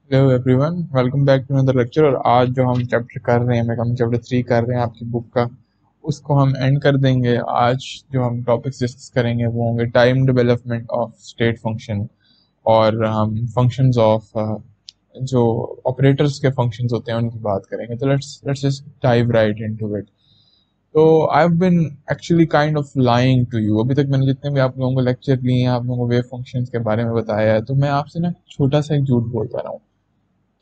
Hello everyone, welcome back to another lecture. और आज जो हम चैप्टर कर रहे हैं, हम चैप्टर 3 कर रहे हैं आपकी बुक का, उसको हम एंड कर देंगे। आज जो हम टॉपिक्स डिस्कस करेंगे वो होंगे time development of state function, और हम फंक्शंस ऑफ जो ऑपरेटर्स के फंक्शंस होते हैं उनकी बात करेंगे। तो let's just dive right into it. तो I have been actually kind of lying to you. अभी तक मैंने जितने भी आप लोगों को लेक्चर लिए हैं, आप लोगों को वेव फंक्शंस के बारे में बताया है, तो मैं आपसे ना छोटा सा एक झूठ बोलता रहा हूँ।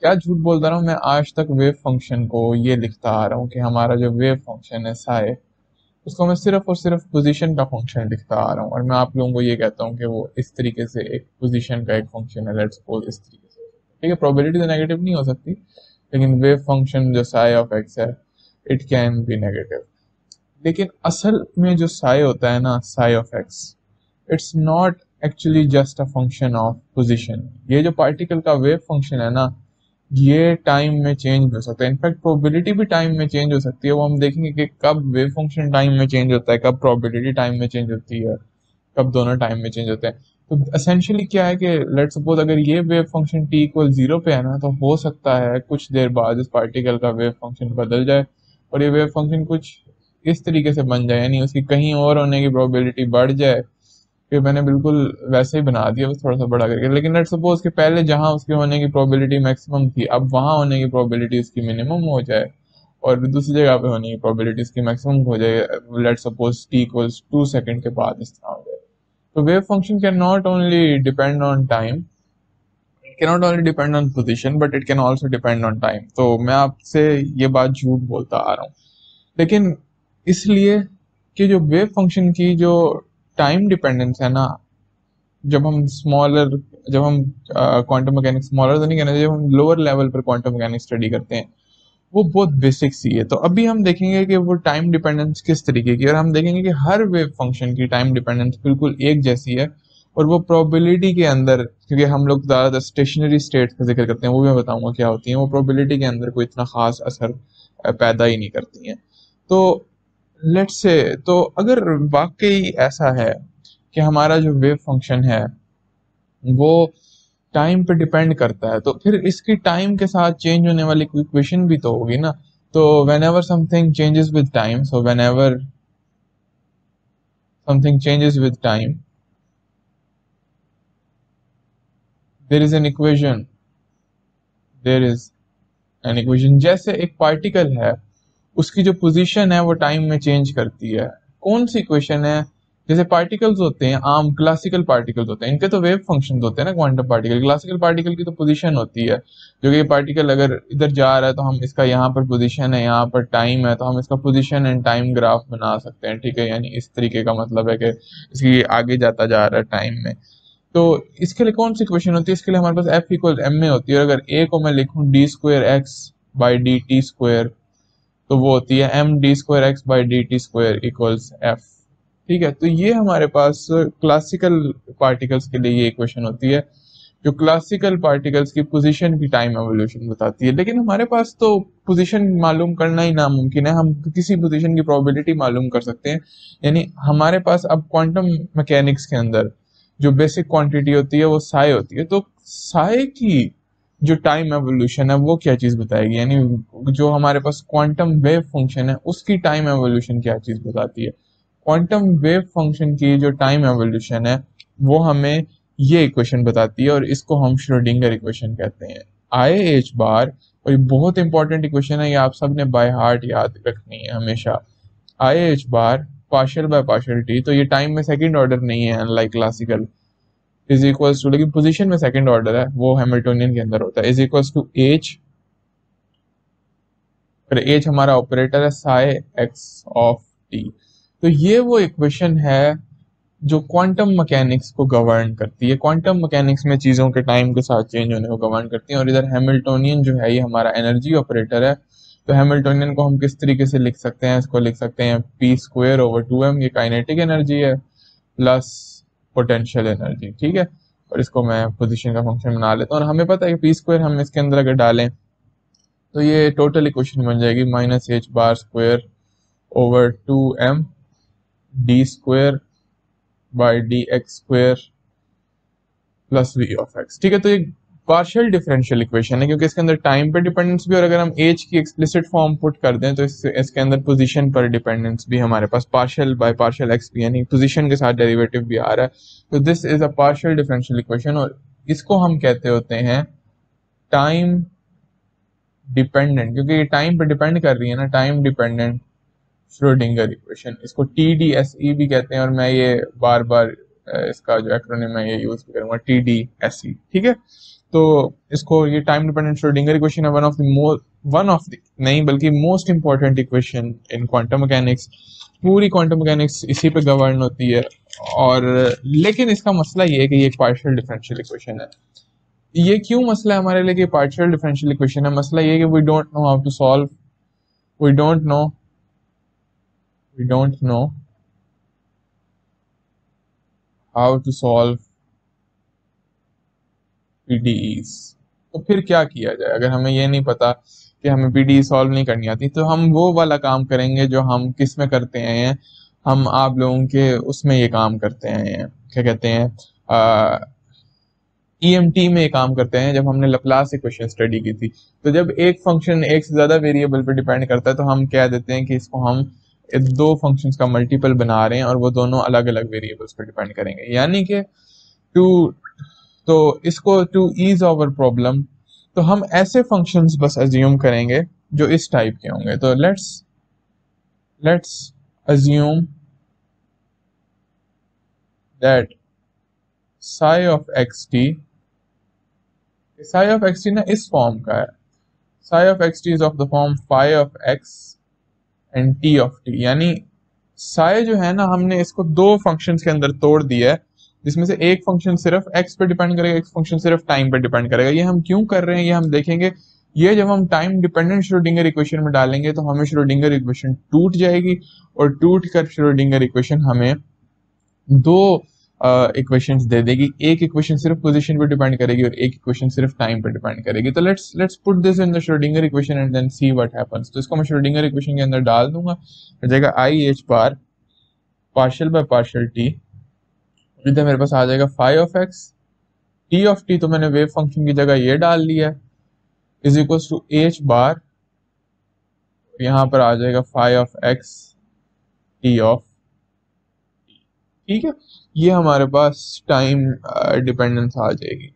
क्या झूठ बोलता रहा हूँ? मैं आज तक वेव फंक्शन को ये लिखता आ रहा हूँ कि हमारा जो वेव फंक्शन है साई, उसको मैं सिर्फ और सिर्फ पोजीशन का फंक्शन लिखता आ रहा हूँ। और मैं आप लोगों को ये कहता हूँ कि वो इस तरीके से एक पोजीशन का एक फंक्शन है। लेट्स सपोज इस तरीके से, ठीक है। प्रोबेबिलिटी तो नेगेटिव नहीं हो सकती, लेकिन वेव फंक्शन जो साई ऑफ एक्स है, इट कैन बी नेगेटिव। लेकिन असल में जो साई होता है ना, Sai of x, it's not actually just a function of position. ये जो पार्टिकल का वेव फंक्शन है ना, ये टाइम में चेंज हो सकता है। इनफैक्ट प्रोबेबिलिटी भी टाइम में चेंज हो सकती है। वो हम देखेंगे कि कब वेव फंक्शन टाइम में चेंज होता है, कब प्रोबेबिलिटी टाइम में चेंज होती है, कब दोनों टाइम में चेंज होते हैं। तो असेंशियली क्या है कि लेट सपोज अगर ये wave function T equal zero पे है ना, तो हो सकता है कुछ देर बाद इस पार्टिकल का वेव फंक्शन बदल जाए और ये वेव फंक्शन कुछ इस तरीके से बन जाए, यानी उसकी कहीं और होने की प्रोबेबिलिटी बढ़ जाए। फिर मैंने बिल्कुल वैसे ही बना दिया, बस थोड़ा सा बड़ा करके। लेकिन लेट्स सपोज कि पहले जहां उसके होने की प्रोबेबिलिटी मैक्सिमम थी, अब वहां होने की प्रोबेबिलिटी उसकी मिनिमम हो जाए, और दूसरी जगह पे होने की प्रोबेबिलिटी उसकी मैक्सिमम हो जाए। Let's suppose T equals 2 second के बाद इस तरह हो जाए। तो wave function can not only depend on time, it cannot only depend on position, but it can also depend on time। तो मैं आपसे ये बात झूठ बोलता आ रहा हूँ, लेकिन इसलिए कि जो वेव फंक्शन की जो टाइम डिपेंडेंस है ना, जब हम स्मॉलर जब हम क्वांटम मैकेनिक्स, स्मॉलर तो नहीं कहना चाहिए, जब हम लोअर लेवल पर क्वांटम मैकेनिक्स स्टडी करते हैं, वो बहुत बेसिक सी है। तो अभी हम देखेंगे कि वो टाइम डिपेंडेंस किस तरीके की, और हम देखेंगे कि हर वेव फंक्शन की टाइम डिपेंडेंस बिल्कुल एक जैसी है। और वो प्रोबेबिलिटी के अंदर, क्योंकि हम लोग ज्यादातर स्टेशनरी स्टेट्स का जिक्र करते हैं, वो भी मैं बताऊंगा क्या होती है, वो प्रोबेबिलिटी के अंदर कोई इतना खास असर पैदा ही नहीं करती हैं। तो लेट्स से, तो अगर वाकई ऐसा है कि हमारा जो वेव फंक्शन है वो टाइम पे डिपेंड करता है, तो फिर इसकी टाइम के साथ चेंज होने वाली कोई इक्वेशन भी तो होगी ना। तो when ever something changes with time, so when ever something changes with time, there is an equation, there is an equation. जैसे एक पार्टिकल है, उसकी जो पोजीशन है वो टाइम में चेंज करती है। कौन सी इक्वेशन है? जैसे पार्टिकल्स होते हैं, आम क्लासिकल पार्टिकल्स होते हैं, इनके तो वेव फंक्शंस होते हैं ना। क्वांटम पार्टिकल, क्लासिकल पार्टिकल की तो पोजीशन होती है, जो कि पार्टिकल अगर इधर जा रहा है तो हम इसका यहाँ पर पोजीशन है, यहाँ पर टाइम है, तो हम इसका पोजीशन एंड टाइम ग्राफ बना सकते हैं, ठीक है। यानी इस तरीके का मतलब है कि इसकी आगे जाता जा रहा है टाइम में। तो इसके लिए कौन सी इक्वेशन होती है? इसके लिए हमारे पास एफ इक्वल एम ए होती है। और अगर ए को मैं लिखूं D square X by D T square, तो वो होती है M D square X by D T square equals F. ठीक है, तो ये हमारे पास क्लासिकल पार्टिकल्स के लिए ये इक्वेशन होती है, जो क्लासिकल पार्टिकल्स की पोजीशन की टाइम एवोल्यूशन बताती है। लेकिन हमारे पास तो पोजीशन मालूम करना ही नामुमकिन है, हम किसी पोजीशन की प्रोबेबिलिटी मालूम कर सकते हैं। यानी हमारे पास अब क्वांटम मैकेनिक्स के अंदर जो बेसिक क्वांटिटी होती है वो साई होती है। तो साई की जो टाइम एवोल्यूशन है वो क्या चीज बताएगी, यानी जो हमारे पास क्वांटम वेव फंक्शन है उसकी टाइम एवोल्यूशन क्या चीज बताती है। क्वांटम वेव फंक्शन की जो टाइम एवोल्यूशन है वो हमें ये इक्वेशन बताती है, और इसको हम श्रोडिंगर इक्वेशन कहते हैं, आई एच बार। और ये बहुत इंपॉर्टेंट इक्वेशन है, ये आप सब ने बाय हार्ट याद रखनी है हमेशा। I H bar partial by partial T, तो ये टाइम में सेकंड ऑर्डर नहीं है unlike classical, is equals to, लेकिन पोजीशन में सेकंड ऑर्डर है, वो हैमिल्टोनियन के अंदर होता है, इज इक्वल्स टू एच। फिर एच हमारा ऑपरेटर है साई एक्स ऑफ टी। तो ये वो इक्वेशन है जो क्वांटम मैकेनिक्स को गवर्न करती है, क्वांटम मैकेनिक्स में चीजों के टाइम के साथ चेंज होने को गवर्न करती है। और इधर हैमिल्टोनियन जो है ये हमारा एनर्जी ऑपरेटर है। तो हैमिल्टोनियन को हम किस तरीके से लिख सकते हैं? इसको लिख सकते हैं P square over two M, ये काइनेटिक एनर्जी है, प्लस पोटेंशियल एनर्जी, ठीक है। और इसको मैं पोजीशन का फंक्शन बना लेता हूँ, और हमें पता है कि पी स्क्वायर हम इसके अंदर अगर डालें तो ये टोटल इक्वेशन बन जाएगी minus H bar square over two M D square by D x square plus V of X, ठीक है। तो ये पार्शियल डिफरेंशियल इक्वेशन है, क्योंकि इसके अंदर टाइम पे डिपेंडेंस भी, और अगर हम एज की एक्सप्लिसिट फॉर्म पुट कर दें तो इसके अंदर पोजीशन पर डिपेंडेंस भी हमारे पास पार्शियल बाय पार्शियल एक्स भी, यानी पोजीशन के साथ डेरिवेटिव भी आ रहा है। तो this is a partial differential equation, और इसको हम कहते होते हैं टाइम डिपेंडेंट, क्योंकि ये टाइम पे डिपेंड कर रही है ना, टाइम डिपेंडेंट श्रोडिंगर इक्वेशन। इसको TDSE भी कहते हैं, और मैं ये बार बार इसका जो एक्रोनिम है ये यूज करूंगा, TDSE, ठीक है। तो इसको, ये टाइम डिपेंडेंट श्रोडिंगर इक्वेशन है, वन ऑफ द नहीं बल्कि most important equation in quantum mechanics. पूरी क्वांटम मैकेनिक्स इसी पे गवर्न होती है। और लेकिन इसका मसला ये है कि ये एक पार्शियल डिफरेंशियल इक्वेशन है। ये क्यों मसला है हमारे लिए कि पार्शियल डिफरेंशियल इक्वेशन है? मसला ये है कि we don't know how to solve, we don't know how to solve PDEs। तो फिर क्या किया जाए? अगर हमें ये नहीं पता कि हमें PDE सॉल्व नहीं करनी आती, तो हम वो वाला काम करेंगे जो हम किस में करते हैं, हम आप लोगों के उसमें ये काम करते हैं, क्या कहते हैं, EMT में ये काम करते हैं। जब हमने लैप्लास इक्वेशन स्टडी की थी, तो जब एक फंक्शन एक से ज्यादा वेरिएबल पे डिपेंड करता है, तो हम कह देते हैं कि इसको हम दो फंक्शंस का मल्टीपल बना रहे हैं, और वो दोनों अलग अलग वेरिएबल्स पे डिपेंड करेंगे, यानी कि टू तो इसको टू ईज आवर प्रॉब्लम, तो हम ऐसे फंक्शंस बस अज्यूम करेंगे जो इस टाइप के होंगे। तो let's assume that psi of xt, psi of xt ना इस फॉर्म का है, psi of xt is of the form phi of x and t of t, यानी psi जो है ना, हमने इसको दो फंक्शंस के अंदर तोड़ दिया है, जिसमें से एक फंक्शन सिर्फ x पे डिपेंड करेगा, एक फंक्शन सिर्फ टाइम पे डिपेंड करेगा। ये हम क्यों कर रहे हैं ये हम देखेंगे। ये जब हम टाइम डिपेंडेंट श्रोडिंगर इक्वेशन में डालेंगे तो हमें श्रोडिंगर इक्वेशन टूट जाएगी, और टूट कर श्रोडिंगर इक्वेशन हमें दो इक्वेशंस दे देगी। एक इक्वेशन सिर्फ पोजीशन पे डिपेंड करेगी और एक इक्वेशन सिर्फ टाइम पे डिपेंड करेगी। तो let's put this in the Schrodinger equation and then see what happens. तो इसको मैं श्रोडिंगर इक्वेशन के अंदर डाल दूंगा, हो जाएगा IH bar partial by partial t, इधर मेरे पास आ जाएगा phi of x, t of t तो मैंने वेव फंक्शन की जगह ये डाल लिया है, इज इक्वल्स टू h बार, यहां पर आ जाएगा phi of x t of t, ठीक है। ये हमारे पास टाइम डिपेंडेंस आ जाएगी,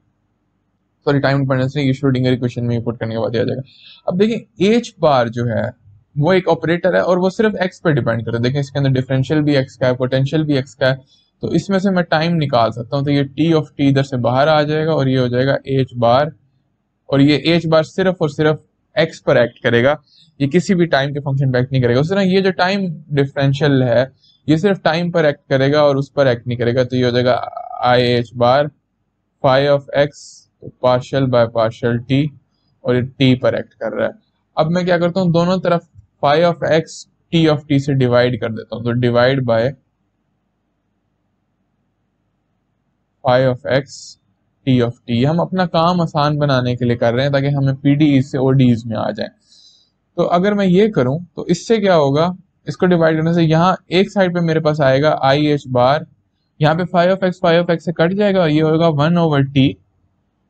सॉरी टाइम डिपेंडेंस नहीं, ये श्रोडिंगर इक्वेशन में पुट करने के बाद आ जाएगा। अब देखिए h बार जो है वो एक ऑपरेटर है, और वो सिर्फ x पे डिपेंड करता है। देखिए इसके अंदर डिफरेंशियल भी x का है, पोटेंशियल भी x का है, तो इसमें से मैं टाइम निकाल सकता हूँ। तो ये t ऑफ t इधर से बाहर आ जाएगा, और ये हो जाएगा h बार, और ये h बार सिर्फ और सिर्फ x पर एक्ट करेगा, ये किसी भी टाइम के फंक्शन पर एक्ट नहीं करेगा। उस तरह ये जो टाइम डिफरेंशियल है ये सिर्फ टाइम पर एक्ट करेगा और उस पर एक्ट नहीं करेगा। तो ये हो जाएगा IH bar phi of x partial by partial t, और ये t पर एक्ट कर रहा है। अब मैं क्या करता हूँ, दोनों तरफ phi of x t of t से डिवाइड कर देता हूँ। तो divide by phi of x t of t, हम अपना काम आसान बनाने के लिए कर रहे हैं ताकि हमें PDE से ODEs में आ जाए। तो अगर मैं ये करूं तो इससे क्या होगा, इसको डिवाइड करने से यहाँ एक साइड पे मेरे पास आएगा IH बार, यहाँ पे phi ऑफ x से कट जाएगा, और ये होगा 1/t।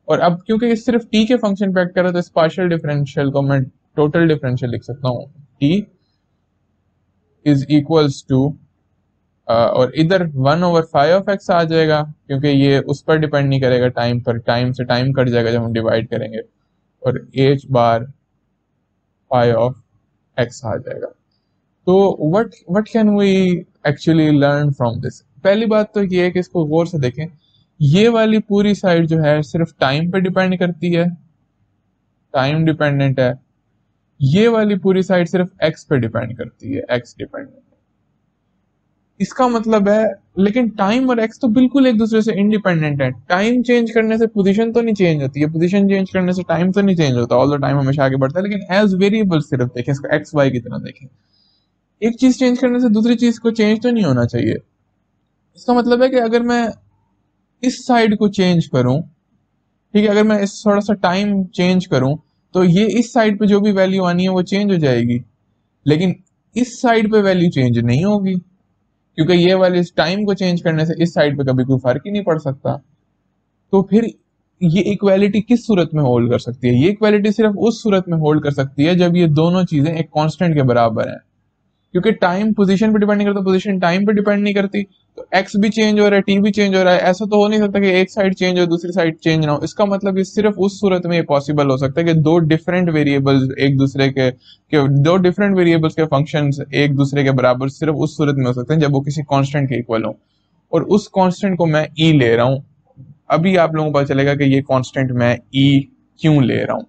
और अब क्योंकि ये सिर्फ t के फंक्शन पे एक्ट कर रहा है, तो इस पार्शियल डिफरेंशियल को मैं टोटल डिफरेंशियल लिख सकता हूँ, t इज इक्वल्स टू, और इधर 1/phi ऑफ x आ जाएगा, क्योंकि ये उस पर डिपेंड नहीं करेगा टाइम पर, टाइम से टाइम कट जाएगा जब हम डिवाइड करेंगे, और h bar phi of x आ जाएगा। तो what can we actually learn from this? पहली बात तो ये है कि इसको गौर से देखें, ये वाली पूरी साइड जो है सिर्फ टाइम पे डिपेंड करती है, टाइम डिपेंडेंट है। ये वाली पूरी साइड सिर्फ x पे डिपेंड करती है, x डिपेंडेंट। इसका मतलब है, लेकिन टाइम और x तो बिल्कुल एक दूसरे से इंडिपेंडेंट है। टाइम चेंज करने से पोजीशन तो नहीं चेंज होती है, पोजीशन चेंज करने से टाइम तो नहीं चेंज होता, ऑल द टाइम हमेशा आगे बढ़ता है, लेकिन एज वेरिएबल सिर्फ देखें, इसको x y की तरह देखें। एक चीज चेंज करने से दूसरी चीज को चेंज तो नहीं होना चाहिए। इसका मतलब है कि अगर मैं इस साइड को चेंज करूं, ठीक है, अगर मैं इस थोड़ा सा टाइम चेंज करूं, तो ये इस साइड पे जो भी वैल्यू आनी है वो चेंज हो जाएगी, लेकिन इस साइड पे वैल्यू चेंज नहीं होगी, क्योंकि ये वाले इस टाइम को चेंज करने से इस साइड पे कभी कोई फर्क ही नहीं पड़ सकता। तो फिर ये इक्वालिटी किस सूरत में होल्ड कर सकती है? ये इक्वालिटी सिर्फ उस सूरत में होल्ड कर सकती है जब ये दोनों चीजें एक कांस्टेंट के बराबर हैं, क्योंकि टाइम पोजीशन पे डिपेंड नहीं करता, पोजीशन टाइम पे डिपेंड नहीं करती, तो एक्स भी चेंज हो रहा है, टी भी चेंज हो रहा है, ऐसा तो हो नहीं सकता कि एक साइड चेंज हो दूसरी साइड चेंज ना हो। इसका मतलब ये सिर्फ उस सूरत में ये पॉसिबल हो सकता है कि दो डिफरेंट वेरिएबल्स एक दूसरे के दो डिफरेंट वेरिएबल्स के फंक्शंस एक दूसरे के बराबर सिर्फ उस सूरत में हो सकते हैं जब वो किसी कांस्टेंट के इक्वल हो, और उस कांस्टेंट को मैं ई ले रहा हूं। अभी आप लोगों को पता चलेगा कि ये कांस्टेंट मैं ई क्यों ले रहा हूं,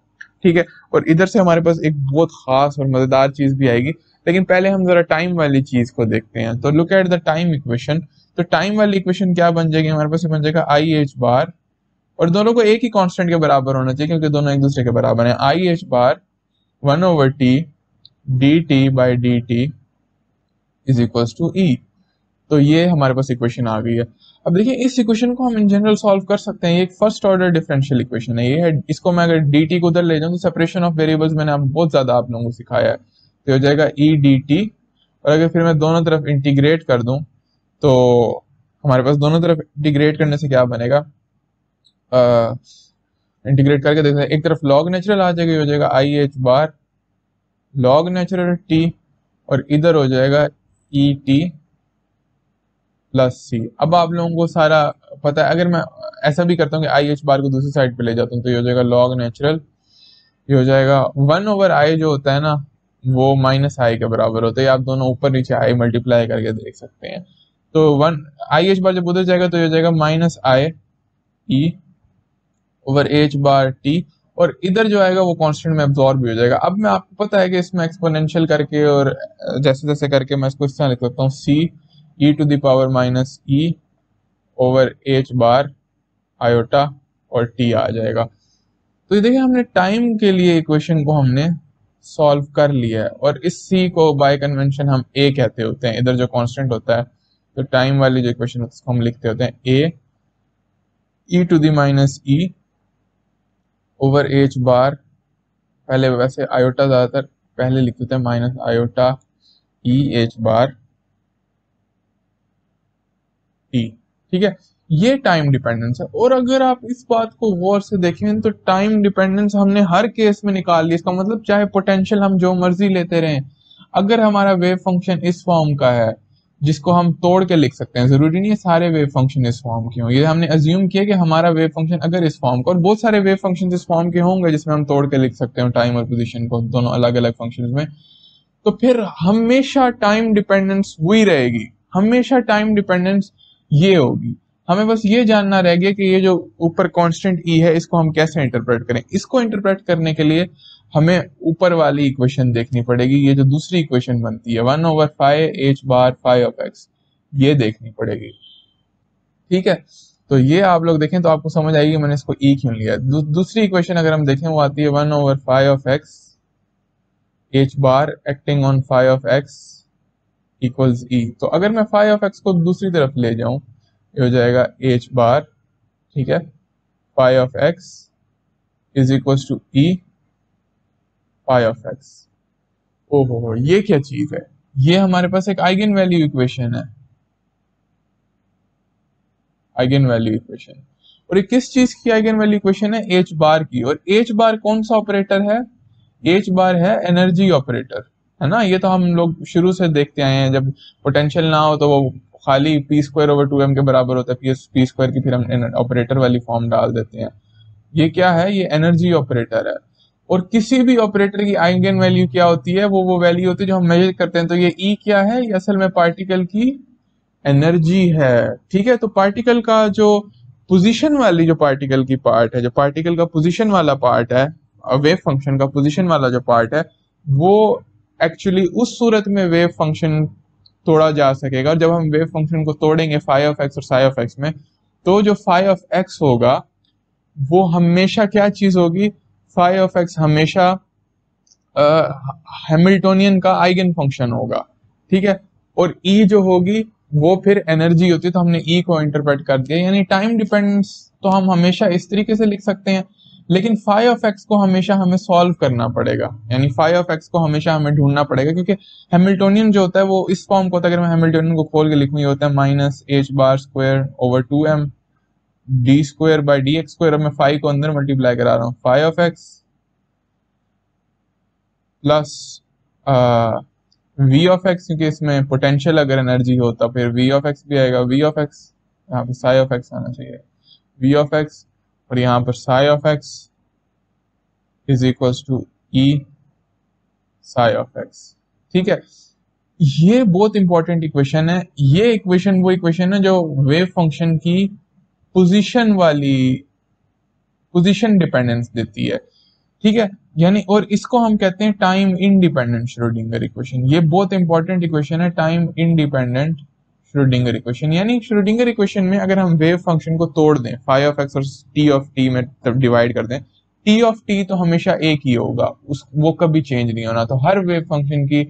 ठीक है। और इधर से हमारे पास एक बहुत खास और मजेदार चीज भी आएगी, लेकिन पहले हम जरा टाइम वाली चीज को देखते हैं। तो look at the time equation. तो टाइम वाली इक्वेशन क्या बन जाएगी हमारे पास? बन जाएगा आई एच बार, और दोनों को एक ही कांस्टेंट के बराबर होना चाहिए क्योंकि दोनों एक दूसरे के बराबर हैं। I H bar 1/t D T by D T is equal to E. तो ये हमारे पास इक्वेशन आ गई है। अब देखिए इस इक्वेशन को हम इन जनरल सॉल्व कर सकते हैं। ये एक फर्स्ट ऑर्डर डिफरेंशियल इक्वेशन है। ये है, इसको मैं अगर dt को उधर ले जाऊं तो सेपरेशन ऑफ वेरिएबल्स मैंने आप बहुत ज्यादा आप लोगों को सिखाया है, तो हो जाएगा ई डी टी, और अगर फिर मैं दोनों तरफ इंटीग्रेट कर दूं तो हमारे पास दोनों तरफ इंटीग्रेट करने से क्या बनेगा? इंटीग्रेट करके देखते हैं, एक तरफ लॉग नेचुरल आ जाएगा, हो जाएगा आई एच बार लॉग नेचुरल टी, और इधर हो जाएगा ई टी प्लस सी। अब आप लोगों को सारा पता है। अगर मैं ऐसा भी करता हूँ कि आई एच बार को दूसरी साइड पे ले जाता हूँ तो ये हो जाएगा लॉग नेचुरल, ये हो जाएगा 1/i जो होता है ना वो -i के बराबर होता है। आप दोनों ऊपर नीचे i मल्टीप्लाई करके देख सकते हैं। तो 1 i h बार जब उधर जाएगा तो ये हो जाएगा -i/e/h/t, और इधर जो आएगा वो कांस्टेंट में एब्जॉर्ब भी हो जाएगा। अब मैं आपको पता है कि इसमें एक्सपोनेंशियल करके और जैसे जैसे करके मैं इसको इस तरह लिख सकता हूँ c e⁻⁻h आयोटा और t आ जाएगा। तो ये देखिए हमने टाइम के लिए इक्वेशन को हमने सॉल्व कर लिया है, और इस c को बाय कन्वेंशन हम a कहते होते हैं, इधर जो कांस्टेंट होता है। तो टाइम वाली जो इक्वेशन होती है उसको हम लिखते होते हैं a e⁻⁻h बार, पहले वैसे आयोटा ज्यादातर पहले लिखते थे -i e h bar t, ठीक है। ये टाइम डिपेंडेंस है। और अगर आप इस बात को गौर से देखें तो टाइम डिपेंडेंस हमने हर केस में निकाल लिया। इसका मतलब चाहे पोटेंशियल हम जो मर्जी लेते रहें, अगर हमारा वेव फंक्शन इस फॉर्म का है जिसको हम तोड़ के लिख सकते हैं, जरूरी नहीं है सारे वेव फंक्शन इस फॉर्म के हों, ये हमने अज्यूम किया कि हमारा वेव फंक्शन अगर इस फॉर्म का, और बहुत सारे वेव फंक्शन इस फॉर्म के होंगे जिसमें हम तोड़ के लिख सकते हैं टाइम और पोजिशन को दोनों अलग अलग फंक्शन में, तो फिर हमेशा टाइम डिपेंडेंस वही रहेगी, हमेशा टाइम डिपेंडेंस ये होगी। हमें बस ये जानना रह गया कि ये जो ऊपर कांस्टेंट ई है इसको हम कैसे इंटरप्रेट करें। इसको इंटरप्रेट करने के लिए हमें ऊपर वाली इक्वेशन देखनी पड़ेगी। ये जो दूसरी इक्वेशन बनती है 1/5 h bar phi of X, ये देखनी पड़ेगी, ठीक है। तो ये आप लोग देखें तो आपको समझ आएगी मैंने इसको ई क्यों लिया। दूसरी इक्वेशन अगर हम देखें वो आती है 1/5 of x h bar acting on phi of x equals E. तो अगर मैं फाई ऑफ एक्स को दूसरी तरफ ले जाऊं ये हो जाएगा h बार, ठीक है, phi of X is equals to E phi of X. ओहो ये क्या चीज है? ये हमारे पास एक आइगन वैल्यू इक्वेशन है, आइगन वैल्यू इक्वेशन। और ये किस चीज की आइगन वैल्यू इक्वेशन है? h बार की। और h बार कौन सा ऑपरेटर है? h बार है एनर्जी ऑपरेटर, है ना। ये तो हम लोग शुरू से देखते आए हैं, जब पोटेंशियल ना हो तो वो खाली p²/2m के बराबर होता है, p² की फिर हम ऑपरेटर वाली फॉर्म डाल देते हैं। ये क्या है? ये एनर्जी ऑपरेटर है। और किसी भी ऑपरेटर की आइगन वैल्यू क्या होती है? वो वैल्यू होती है जो हम मेजर करते हैं। तो ये ई क्या है? ये असल में पार्टिकल की एनर्जी है, ठीक है। तो पार्टिकल का जो पोजीशन वाली जो पार्टिकल की पार्ट है, जो पार्टिकल का पोजीशन वाला पार्ट है, वेव फंक्शन का पोजीशन वाला जो पार्ट है, वो एक्चुअली उस सूरत में वेव फंक्शन तोड़ा जा सकेगा। जब हम वेव फंक्शन को तोड़ेंगे फाई ऑफ एक्स और साई ऑफ एक्स में, तो जो फाई ऑफ एक्स होगा वो हमेशा क्या चीज होगी? फाई ऑफ एक्स हमेशा हैमिल्टोनियन का आइगन फंक्शन होगा, ठीक है। और ई जो होगी वो फिर एनर्जी होती है। तो हमने ई को इंटरप्रेट कर दिया, यानी टाइम डिपेंडेंस तो हम हमेशा इस तरीके से लिख सकते हैं, लेकिन फाई ऑफ एक्स को हमेशा हमें सॉल्व करना पड़ेगा, यानी फाई ऑफ एक्स को हमेशा हमें ढूंढना पड़ेगा, क्योंकि हैमिल्टोनियन जो होता है वो इस फॉर्म को होता है। अगर मैं हैमिल्टोनियन को खोल के लिखूं, ये होता है -h बार² /2m D square by D x square, अब मैं फाइव को अंदर मल्टीप्लाई करा रहा हूँ, five of X plus V of x, क्योंकि इसमें पोटेंशियल अगर एनर्जी हो तो फिर वी ऑफ एक्स भी आएगा, वी ऑफ एक्स यहाँ पे साई ऑफ एक्स आना चाहिए, वी ऑफ एक्स और यहाँ पर psi of X is equals to E psi of X. ठीक है, ये बहुत इंपॉर्टेंट इक्वेशन है। ये इक्वेशन वो इक्वेशन है जो वेव फंक्शन की पोजीशन वाली पोजीशन डिपेंडेंस देती है। ठीक है, यानी और इसको हम कहते हैं टाइम इंडिपेंडेंट श्रोडिंगर इक्वेशन। ये बहुत इंपॉर्टेंट इक्वेशन है, टाइम इंडिपेंडेंट श्रोडिंगर इक्वेशन। यानी श्रोडिंगर इक्वेशन में अगर हम वेव फंक्शन को तोड़ दें, फाइव ऑफ एक्स और टी ऑफ टी में डिवाइड कर दें, टी ऑफ टी तो हमेशा एक ही होगा, वो कभी चेंज नहीं होना। तो हर वेव फंक्शन की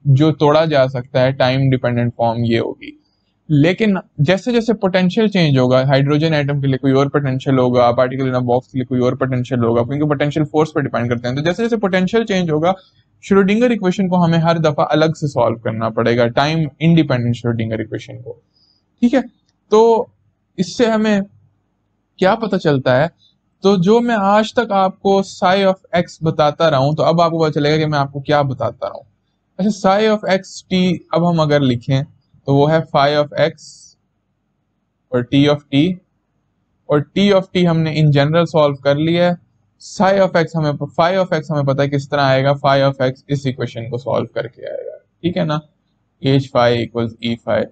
जो तोड़ा जा सकता है टाइम डिपेंडेंट फॉर्म ये होगी। लेकिन जैसे जैसे पोटेंशियल चेंज होगा, हाइड्रोजन एटम के लिए कोई और पोटेंशियल होगा, पार्टिकल इन अ बॉक्स के लिए कोई और पोटेंशियल होगा, क्योंकि पोटेंशियल फोर्स पर डिपेंड करते हैं। तो जैसे जैसे पोटेंशियल चेंज होगा, श्रोडिंगर इक्वेशन को हमें हर दफा अलग से सॉल्व करना पड़ेगा, टाइम इंडिपेंडेंट श्रोडिंगर इक्वेशन को। ठीक है, तो इससे हमें क्या पता चलता है, तो जो मैं आज तक आपको साई ऑफ एक्स बताता रहा हूं, तो अब आपको पता चलेगा कि मैं आपको क्या बताता रहा हूं। अच्छा, साई ऑफ एक्स टी अब हम अगर लिखें तो वो है फाई ऑफ एक्स और टी ऑफ टी, और टी ऑफ टी हमने इन जनरल सॉल्व कर लिया है। साई ऑफ एक्स हमें, फाई ऑफ एक्स हमें पता है किस तरह आएगा, फाई ऑफ एक्स इस इक्वेशन को सॉल्व करके आएगा। ठीक है ना, एच फाई इक्वल्स ई फाई।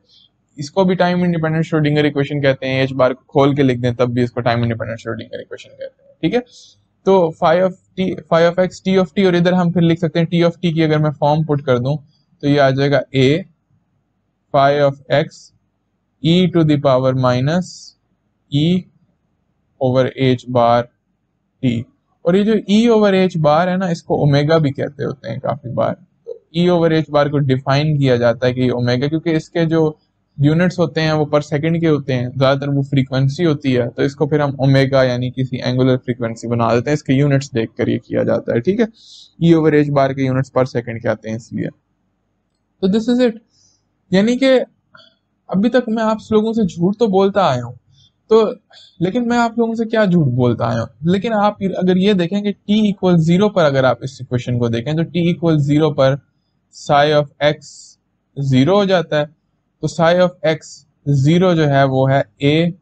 इसको भी टाइम इंडिपेंडेंट श्रोडिंगर इक्वेशन कहते हैं, एच बार को खोल के लिख दें तब भी इसको टाइम इंडिपेंडेंट श्रोडिंगर इक्वेशन कहते हैं। ठीक है, तो phi of x T of T, और इधर हम फिर लिख सकते हैं टी ऑफ टी की अगर मैं फॉर्म पुट कर दूं तो ये आ जाएगा A phi of x e to the power minus E over H bar T. और ये जो ई ओवर एच बार है ना, इसको ओमेगा भी कहते होते हैं काफी बार। तो ई ओवर एच बार को डिफाइन किया जाता है कि ओमेगा, क्योंकि इसके जो यूनिट्स होते हैं वो पर सेकंड के होते हैं, ज्यादातर वो फ्रीक्वेंसी होती है, तो इसको फिर हम ओमेगा यानी किसी एंगुलर फ्रीक्वेंसी बना देते हैं, इसके यूनिट्स देखकर ये किया जाता है। ठीक है, ई ओवर एच बार के यूनिट्स पर सेकंड के आते हैं इसलिए। तो दिस इज इट, यानी कि अभी तक मैं आप लोगों से झूठ तो बोलता आया हूं, तो लेकिन मैं आप लोगों से क्या झूठ बोलता आया हूं, लेकिन आप अगर ये देखें कि t इक्वल 0 पर अगर आप इस इक्वेशन को देखें तो t इक्वल 0 पर साई ऑफ x 0 हो जाता है। तो साई ऑफ x 0 जो है वो है a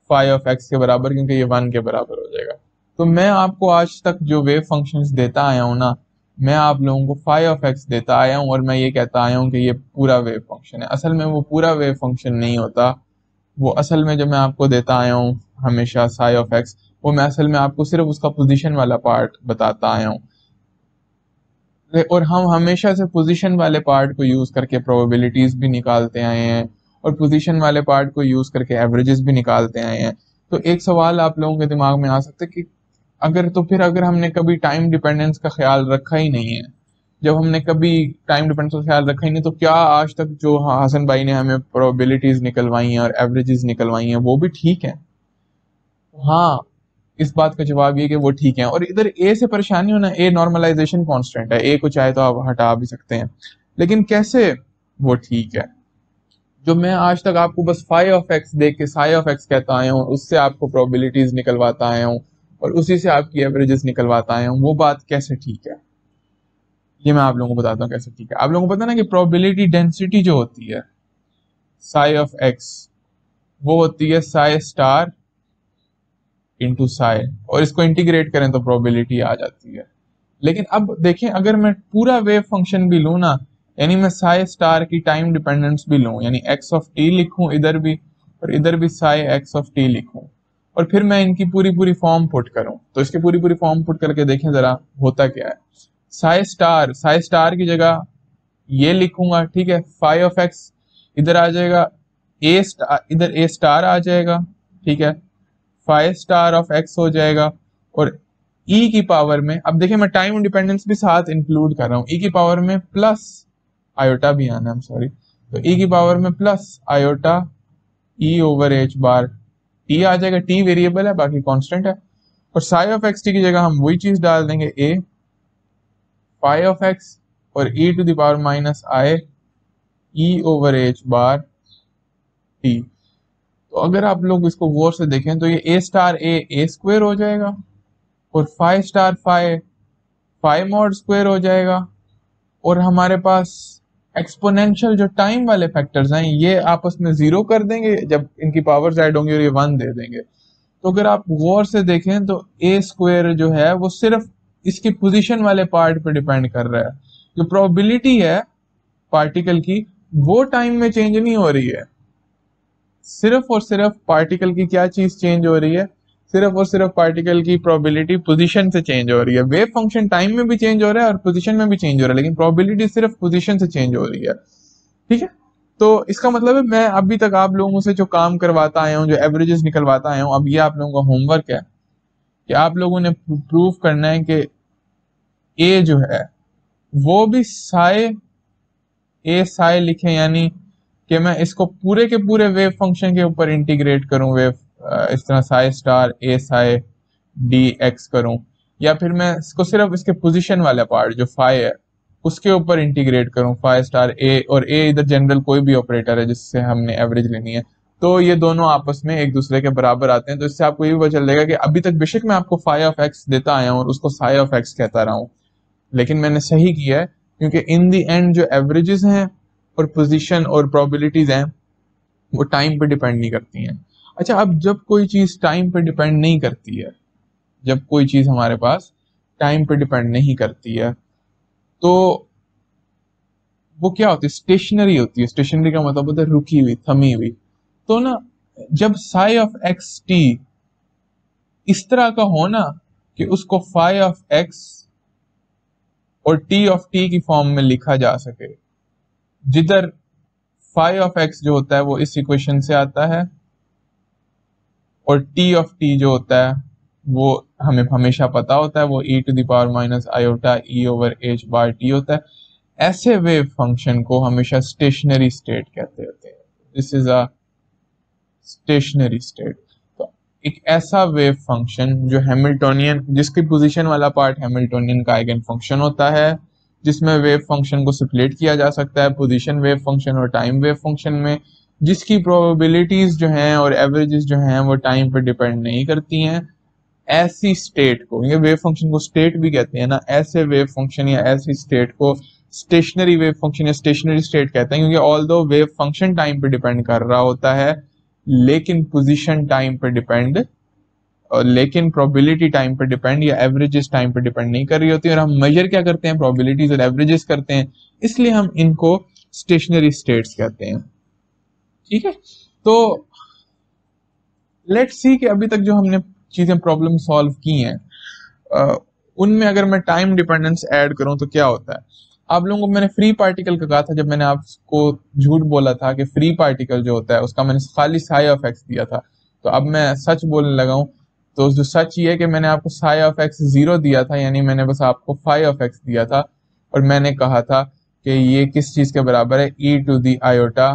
फाई ऑफ x के बराबर, क्योंकि ये 1 के बराबर हो जाएगा। तो मैं आपको आज तक जो वेव फंक्शंस देता आया हूं ना, मैं आप लोगों को फाई ऑफ एक्स देता आया हूं और मैं ये कहता आया हूं कि ये पूरा वेव फंक्शन है। असल में वो पूरा वेव फंक्शन नहीं होता, वो असल में जो मैं आपको देता आया हूं हमेशा साई ऑफ एक्स, वो मैं असल में आपको सिर्फ उसका पोजीशन वाला पार्ट बताता आया हूं, और हम हमेशा से पोजीशन वाले पार्ट को यूज करके प्रोबेबिलिटीज भी निकालते आए हैं, और पोजीशन वाले पार्ट को यूज करके एवरेजेस भी निकालते आए हैं। तो एक सवाल आप लोगों के दिमाग में आ सकता है कि अगर हमने कभी टाइम डिपेंडेंस का ख्याल रखा ही नहीं है, जब हमने कभी टाइम डिपेंडेंस का ख्याल रखा ही नहीं, तो क्या आज तक जो हसन भाई ने हमें प्रोबेबिलिटीज निकलवाई हैं और एवरेजेस निकलवाई हैं वो भी ठीक है? हाँ, इस बात का जवाब ये कि वो ठीक है। और इधर ए से परेशानी होना, ए नॉर्मलाइजेशन कांस्टेंट है, ए को चाहे तो आप हटा भी सकते हैं, लेकिन कैसे वो ठीक है? जो मैं आज तक आपको बस फाई ऑफ एक्स देख के साई ऑफ एक्स कहता आया हूँ, उससे आपको प्रोबेबिलिटीज निकलवाता आया हूँ और उसी से आपकी एवरेजेस निकलवाता आया हूँ, वो बात कैसे ठीक है? ये मैं आप लोगों को बताता हूँ कैसे ठीक है। आप लोगों को पता ना कि प्रोबेबिलिटी डेंसिटी जो होती है साई ऑफ एक्स, वो होती है साई स्टार इंटू साई, और इसको इंटीग्रेट करें तो प्रोबेबिलिटी आ जाती है। लेकिन अब देखें, अगर मैं पूरा वेव फंक्शन भी लूं ना, यानी मैं साई स्टार की टाइम डिपेंडेंस भी लूं, यानी एक्स ऑफ टी लिखूं इधर भी और इधर भी साई एक्स ऑफ टी लिखूं, और फिर मैं इनकी पूरी पूरी फॉर्म पुट करूं, तो इसकी पूरी पूरी फॉर्म पुट करके देखें जरा होता क्या है। साई स्टार की जगह ये लिखूंगा, ठीक है, फाई ऑफ एक्स इधर आ जाएगा, ए स्टार इधर ए स्टार आ जाएगा, ठीक है, फाई स्टार ऑफ एक्स हो जाएगा, और ई की पावर में, अब देखिए मैं टाइम इंडिपेंडेंस भी साथ इंक्लूड कर रहा हूं, ई की पावर में प्लस आयोटा भी आना है, सॉरी, तो ई की पावर में plus iota E over H bar t आ जाएगा, टी वेरिएबल है बाकी कांस्टेंट है, और साई ऑफ एक्स टी की जगह हम वही चीज डाल देंगे, ए फाई ऑफ एक्स और E to the power minus I E over H bar T. तो तो अगर आप लोग इसको गौर से देखें तो ये ए स्टार ए स्क्वायर हो जाएगा, और five star five mod square हो जाएगा, और हमारे पास एक्सपोनेंशियल जो टाइम वाले फैक्टर्स हैं ये आपस में जीरो कर देंगे जब इनकी पावर्स ऐड होंगी और ये वन दे देंगे। तो अगर आप गौर से देखें तो ए स्क्वायर जो है वो सिर्फ इसकी पोजीशन वाले पार्ट पे डिपेंड कर रहा है। जो प्रोबेबिलिटी है पार्टिकल की वो टाइम में चेंज नहीं हो रही है, सिर्फ और सिर्फ पार्टिकल की क्या चीज चेंज हो रही है, सिर्फ और सिर्फ पार्टिकल की प्रोबेबिलिटी पोजीशन से चेंज हो रही है। वेव फंक्शन टाइम में भी चेंज हो रहा है और पोजीशन में भी चेंज हो रहा है, लेकिन प्रोबेबिलिटी सिर्फ पोजीशन से चेंज हो रही है। ठीक है, तो इसका मतलब है मैं अभी तक आप लोगों से जो काम करवाता आया हूँ, जो एवरेजेस निकलवाता आया हूँ, अब ये आप लोगों का होमवर्क है कि आप लोगों ने प्रूव करना है कि ए जो है वो भी साई ए साई लिखे, यानी कि मैं इसको पूरे के पूरे वेव फंक्शन के ऊपर इंटीग्रेट करूं, वेव इस तरह साई स्टार ए साई डी एक्स करूं, या फिर मैं इसको सिर्फ इसके पोजीशन वाला पार्ट जो फाई है उसके ऊपर इंटीग्रेट करूं, फाई स्टार ए, और ए इधर जनरल कोई भी ऑपरेटर है जिससे हमने एवरेज लेनी है, तो ये दोनों आपस में एक दूसरे के बराबर आते हैं। तो इससे आपको ये भी पता चलेगा कि अभी तक बेशक मैं आपको फाई ऑफ एक्स देता आया हूं और उसको साई ऑफ एक्स कहता रहा हूं, लेकिन मैंने सही किया है, क्योंकि इन दी एंड जो एवरेजेस हैं और पोजीशन और प्रोबेबिलिटीज हैं वो टाइम पे डिपेंड नहीं करती हैं। अच्छा, अब जब कोई चीज टाइम पे डिपेंड नहीं करती है, जब कोई चीज हमारे पास टाइम पे डिपेंड नहीं करती है तो वो क्या होती है, स्टेशनरी होती है। स्टेशनरी का मतलब होता है रुकी हुई, थमी हुई। तो ना जब साई ऑफ एक्स टी इस तरह का हो ना कि उसको फाई ऑफ एक्स और टी ऑफ टी की फॉर्म में लिखा जा सके, जिधर फाई ऑफ एक्स जो होता है वो इस इक्वेशन से आता है और टी ऑफ टी जो होता है वो हमें हमेशा पता होता है, वो e to the power minus iota e over h bar t होता है। ऐसे वेव फंक्शन को हमेशा स्टेशनरी स्टेट कहते होते हैं। This is a stationery state. तो एक ऐसा वेव फंक्शन जो हैमिल्टोनियन, जिसकी पोजीशन वाला पार्ट हैमिल्टोनियन का आइगन फंक्शन होता है, जिसमें वेव फंक्शन को स्प्लिट किया जा सकता है पोजीशन वेव फंक्शन और टाइम वेव फंक्शन में, जिसकी प्रोबेबिलिटीज जो हैं और एवरेजेस जो हैं वो टाइम पे डिपेंड नहीं करती हैं, ऐसी स्टेट को, ये वेव फंक्शन को स्टेट भी कहते हैं ना, ऐसे वेव फंक्शन या ऐसी स्टेट को स्टेशनरी वेव फंक्शन या स्टेशनरी स्टेट कहते हैं। क्योंकि ऑल्दो वेव फंक्शन टाइम पे डिपेंड कर रहा होता है, लेकिन पोजीशन टाइम पे डिपेंड, लेकिन प्रोबेबिलिटी टाइम पे डिपेंड या एवरेजेस टाइम पे डिपेंड नहीं कर रही होती। और हम मेजर क्या करते हैं, प्रोबेबिलिटीज और एवरेजेस करते हैं, इसलिए हम इनको स्टेशनरी स्टेट्स कहते हैं। ठीक है, तो लेट्स सी कि अभी तक जो हमने चीजें प्रॉब्लम सॉल्व की हैं उनमें अगर मैं टाइम डिपेंडेंस ऐड करूं तो क्या होता है। आप लोगों को मैंने फ्री पार्टिकल का कहा था, जब मैंने आपको झूठ बोला था कि फ्री पार्टिकल जो होता है उसका मैंने खाली साई ऑफ एक्स दिया था, तो अब मैं सच बोलने लगा हूं। तो जो सच ये है कि मैंने आपको साई ऑफ एक्स 0 दिया था, यानी मैंने बस आपको फाई ऑफ एक्स दिया था, और मैंने कहा था कि ये किस चीज के बराबर है, e टू दी आयोटा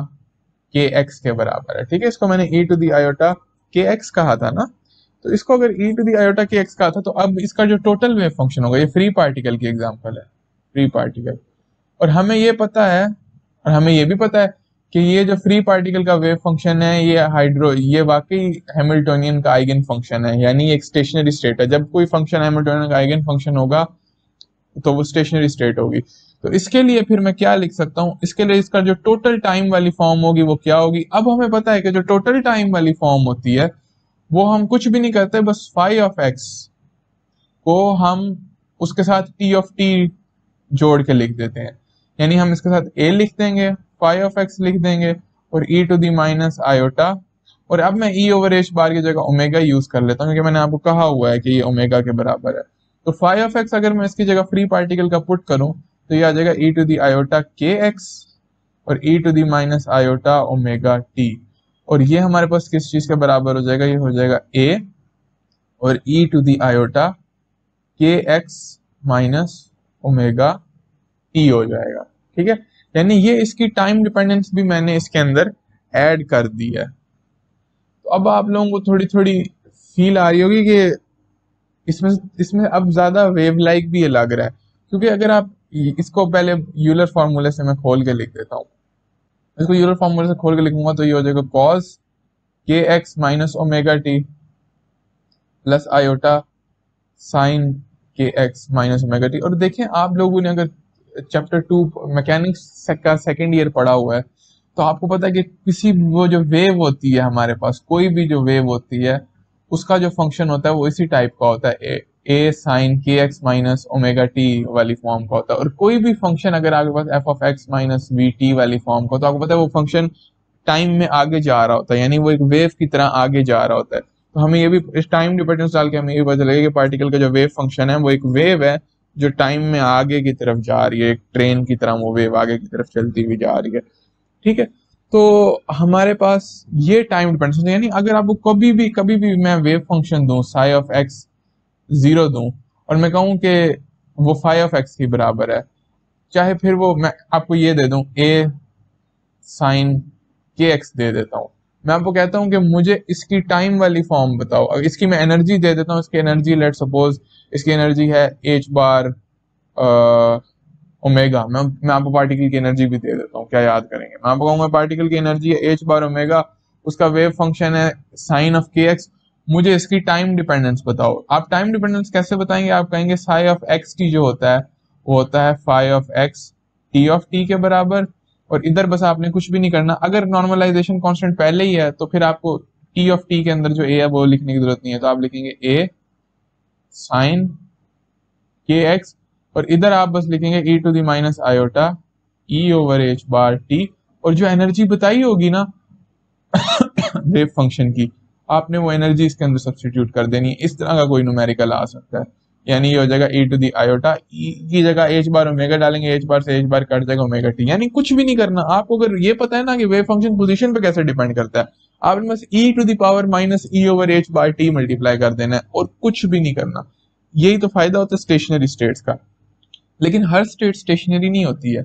के एक्स के बराबर है। ठीक है, इसको मैंने e टू दी आयोटा के एक्स कहा था ना, तो इसको अगर e टू दी आयोटा के एक्स कहा था, तो अब इसका जो टोटल वेव फंक्शन होगा, ये फ्री पार्टिकल की एग्जांपल है, फ्री पार्टिकल। और हमें ये पता है, और हमें ये भी पता है कि ये जो फ्री पार्टिकल का वेव फंक्शन है ये वाकई हैमिल्टोनियन का आइगन फंक्शन है, यानी एक स्टेशनरी स्टेट है। जब कोई फंक्शन हैमिल्टोनियन का आइगन फंक्शन होगा तो वो स्टेशनरी स्टेट होगी। तो इसके लिए फिर मैं क्या लिख सकता हूं, इसके लिए इसका जो टोटल टाइम वाली फॉर्म होगी वो क्या होगी। अब हमें पता है कि जो टोटल टाइम वाली फॉर्म होती है वो हम कुछ भी नहीं करते, बस फाई ऑफ एक्स को हम उसके साथ टी ऑफ टी जोड़ के लिख देते हैं, यानी हम इसके साथ a लिख देंगे, फाई ऑफ एक्स लिख देंगे और e to the minus iota, और अब मैं e ओवर h बार की जगह ओमेगा यूज कर लेता हूँ क्योंकि मैंने आपको कहा हुआ है कि ये ओमेगा के बराबर है। तो फाई ऑफ एक्स अगर मैं इसकी जगह फ्री पार्टिकल का पुट करूं तो ये आ जाएगा e टू दी आयोटा के एक्स और e to the minus iota omega T, और ये हमारे पास किस चीज के बराबर हो जाएगा, ये हो जाएगा a और e टू दी आयोटा के एक्स माइनस ओमेगा टी हो जाएगा। ठीक है, यानी ये इसकी टाइम डिपेंडेंस भी मैंने इसके अंदर ऐड कर दी है। तो अब आप लोगों को थोड़ी थोड़ी फील आ रही होगी कि इसमें इसमें अब ज्यादा वेव लाइक भी ये लग रहा है, क्योंकि अगर आप इसको पहले यूलर फॉर्मूले से मैं खोल के लिख देता हूँ, इसको यूलर फॉर्मूले से खोल के लिखूंगा तो ये हो जाएगा कॉस के X minus omega T plus iota sine K X minus omega T. और देखें आप लोगों ने अगर चैप्टर 2 मैकेनिक्स का सेकेंड ईयर पढ़ा हुआ है तो आपको पता है कि किसी वो जो वेव होती है हमारे पास, कोई भी जो वेव होती है उसका जो फंक्शन होता है वो इसी टाइप का होता है, A sine K X minus omega T वाली फॉर्म का होता है। और कोई भी फंक्शन अगर आपके पास F of X minus V T वाली फॉर्म का, तो आपको पता है वो फंक्शन टाइम में आगे जा रहा होता है, यानी वो एक वेव की तरह आगे जा रहा होता है। तो हमें ये भी इस टाइम डिपेंडेंस डाल के हमें ये पता चलेगा कि पार्टिकल का जो वेव फंक्शन है वो एक वेव है जो टाइम में आगे की तरफ जा रही है, एक ट्रेन की तरह वो वेव आगे की तरफ चलती हुई जा रही है। ठीक है, तो हमारे पास ये टाइम डिपेंडेंस, यानी अगर आपको कभी भी मैं वेव फंक्शन दूं साई ऑफ एक्स 0 दूं और मैं कहूं कि वो फाई ऑफ एक्स के बराबर है, चाहे फिर वो मैं आपको ये दे दूं ए साइन के एक्स दे देता हूं, मैं आपको कहता हूं कि मुझे इसकी टाइम वाली फॉर्म बताओ, अगर इसकी मैं एनर्जी दे देता हूं, इसकी एनर्जी लेट सपोज इसकी एनर्जी है एच बार ओमेगा, मैं आपको पार्टिकल की एनर्जी भी दे देता हूँ, क्या याद करेंगे, मैं आपको कहूंगा पार्टिकल की एनर्जी है एच बार ओमेगा, उसका वेव फंक्शन है साइन ऑफ के एक्स, मुझे इसकी टाइम डिपेंडेंस बताओ। आप टाइम डिपेंडेंस कैसे बताएंगे, आप कहेंगे साई ऑफ एक्स टी जो होता है वो होता है phi of x T of T के बराबर, और इधर बस आपने कुछ भी नहीं करना, अगर नॉर्मलाइजेशन कांस्टेंट पहले ही है तो फिर आपको टी ऑफ टी के अंदर जो ए है वो लिखने की जरूरत नहीं है, तो आप लिखेंगे ए साइन के एक्स, और इधर आप बस लिखेंगे e to the minus iota E over H bar T, और जो एनर्जी बताई होगी ना वेव फंक्शन की, आपने वो एनर्जी इसके अंदर सब्स्टिट्यूट कर देनी है। इस तरह का कोई न्यूमेरिकल आ सकता है, यानी ये हो जाएगा e टू द आयोटा, ई की जगह एच बार ओमेगा डालेंगे, एच बार से एच बार कट जाएगा ओमेगा टी, यानी कुछ भी नहीं करना आपको। अगर ये पता है ना कि वेव फंक्शन पोजीशन पे कैसे डिपेंड करता है, आपने बस e to the power minus E over H bar T multiply कर देना है और कुछ भी नहीं करना। यही तो फायदा होता है स्टेशनरी स्टेट्स का। लेकिन हर स्टेट स्टेशनरी नहीं होती है,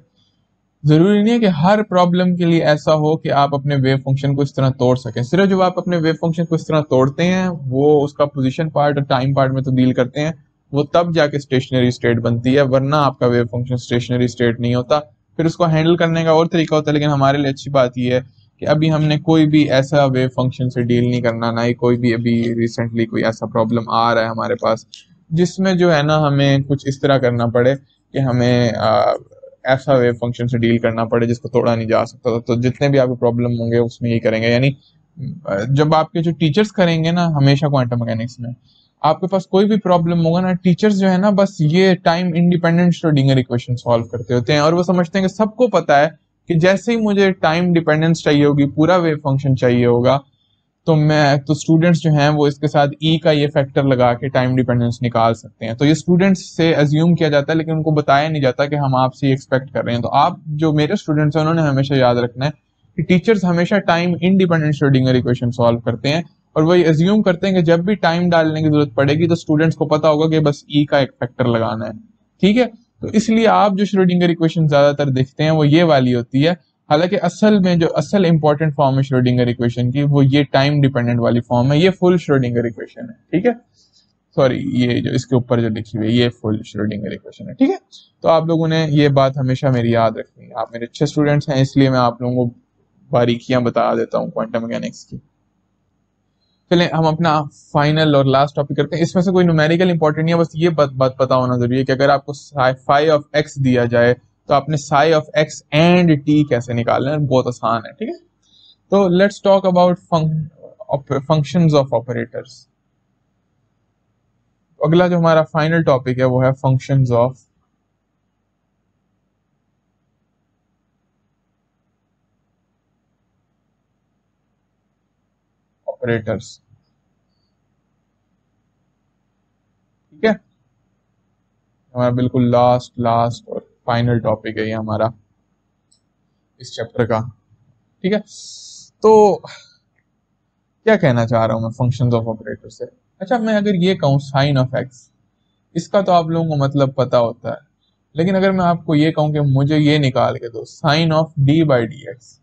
जरूरी नहीं है कि हर प्रॉब्लम के लिए ऐसा हो कि आप अपने वेव फंक्शन को इस तरह तोड़ सकें। सिर्फ जब आप अपने वेव फंक्शन को इस तरह तोड़ते हैं, वो उसका पोजीशन पार्ट और टाइम पार्ट में तब्दील करते हैं, वो तब जाके स्टेशनरी स्टेट बनती है, वरना आपका वेव फंक्शन स्टेशनरी स्टेट नहीं होता। फिर उसको हैंडल करने का और तरीका होता है, लेकिन हमारे लिए अच्छी बात यह है कि अभी हमने कोई भी ऐसा वेव फंक्शन से डील नहीं करना, ना ही कोई भी अभी रिसेंटली कोई ऐसा प्रॉब्लम आ रहा है हमारे पास जिसमें जो है ना हमें कुछ इस तरह करना पड़े कि हमें ऐसा वेव फंक्शन से डील करना पड़े जिसको तोड़ा नहीं जा सकता। तो जितने भी आपके प्रॉब्लम होंगे उसमें यही करेंगे, यानी जब आपके जो टीचर्स करेंगे ना हमेशा क्वांटम मैकेनिक्स में, आपके पास कोई भी प्रॉब्लम होगा ना, टीचर्स जो है ना बस ये time independent Schrodinger equation solve करते होते हैं, और वो समझते हैं कि सबको पता है कि जैसे ही मुझे टाइम डिपेंडेंस चाहिए होगी, पूरा वेव फंक्शन चाहिए होगा, तो स्टूडेंट्स जो हैं वो इसके साथ ई का ये फैक्टर लगा के टाइम डिपेंडेंस निकाल सकते हैं। तो ये स्टूडेंट्स से अज्यूम किया जाता है, लेकिन उनको बताया नहीं जाता कि हम आपसे एक्सपेक्ट कर रहे हैं। तो आप जो मेरे स्टूडेंट्स हैं उन्होंने हमेशा याद रखना है कि टीचर्स हमेशा time independent Schrodinger equation solve करते हैं, और वही अज्यूम करते हैं कि जब भी टाइम डालने की जरूरत पड़ेगी तो स्टूडेंट्स को पता होगा कि बस ई का एक फैक्टर लगाना है। ठीक है, तो इसलिए आप जो श्रोडिंगर इक्वेशन ज्यादातर देखते हैं वो ये वाली होती है, हालांकि असल में जो असल इंपॉर्टेंट फॉर्म है श्रोडिंगर इक्वेशन की वो ये टाइम डिपेंडेंट वाली फॉर्म है, ये फुल श्रोडिंगर इक्वेशन है। ठीक है, सॉरी ये जो इसके ऊपर जो लिखी हुई है ये फुल श्रोडिंगर इक्वेशन है। ठीक है, तो आप लोगों ने ये बात हमेशा मेरी याद रखनी है, आप मेरे अच्छे स्टूडेंट्स हैं इसलिए मैं आप लोगों को बारीकियां बता देता हूँ क्वांटम मैकेनिक्स की। चलें हम अपना फाइनल और लास्ट टॉपिक करते हैं। इसमें से कोई न्यूमेरिकल इंपॉर्टेंट नहीं है, बस ये बात पता होना जरूरी है कि अगर आपको फाई ऑफ एक्स दिया जाए तो आपने Sai of x and T कैसे निकालना है, बहुत आसान है। ठीक है, तो let's talk about functions of operators. अगला जो हमारा फाइनल टॉपिक है वो है फंक्शंस ऑफ ऑपरेटर्स। ठीक है, हमारा बिल्कुल लास्ट और फाइनल टॉपिक है ये हमारा इस चैप्टर का। ठीक है, तो क्या कहना चाह रहा हूं मैं फंक्शंस ऑफ ऑपरेटर से। अच्छा, मैं अगर ये कहूं साइन ऑफ एक्स, इसका तो आप लोगों को मतलब पता होता है, लेकिन अगर मैं आपको ये कहूं कि मुझे ये निकाल के दो sine of D by D X,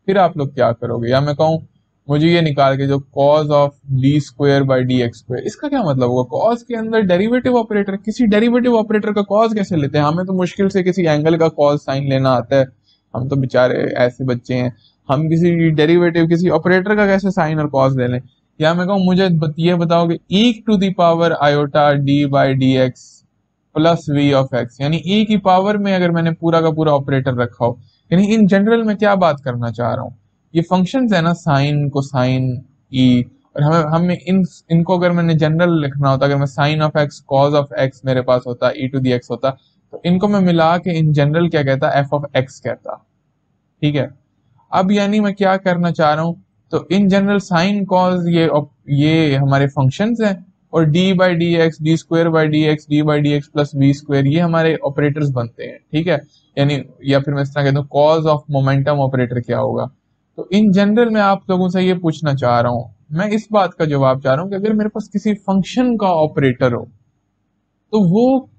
फिर आप लोग क्या करोगे? या मैं कहूं मुझे ये निकाल के जो cause of D square by D x square, इसका क्या मतलब होगा? कॉज के अंदर डेरिवेटिव ऑपरेटर, किसी डेरिवेटिव ऑपरेटर का कॉज कैसे लेते हैं? हमें तो मुश्किल से किसी एंगल का कॉज साइन लेना आता है, हम तो बेचारे ऐसे बच्चे हैं। हम किसी डेरिवेटिव किसी ऑपरेटर का कैसे साइन और कॉस ले लें, या मैं कहूँ मुझे ये बताओ कि e to the power iota D by D X plus V of X, यानी e की पावर में अगर मैंने पूरा का पूरा ऑपरेटर रखा हो, यानी इन जनरल में क्या बात करना चाह रहा हूँ, ये फंक्शंस है ना साइन कोसाइन ई, और हमें इनको अगर मैंने जनरल लिखना होता, अगर मैं sine of X cos of X मेरे पास होता ई टू दी एक्स होता, तो इनको मैं मिला के इन जनरल क्या कहता, एफ ऑफ एक्स कहता। ठीक है, अब यानी मैं क्या करना चाह रहा हूँ, तो इन जनरल साइन कॉस ये हमारे फंक्शंस हैं, और D by D X D square by D X D by D X plus B square ये हमारे ऑपरेटर्स बनते हैं। ठीक है, यानी या फिर मैं इस तरह कहता हूँ कॉज ऑफ मोमेंटम ऑपरेटर क्या होगा। तो इन जनरल मैं आप लोगों से ये पूछना चाह रहा हूँ, मैं इस बात का जवाब चाह रहा हूँ कि अगर मेरे पास किसी फंक्शन का ऑपरेटर हो तो वो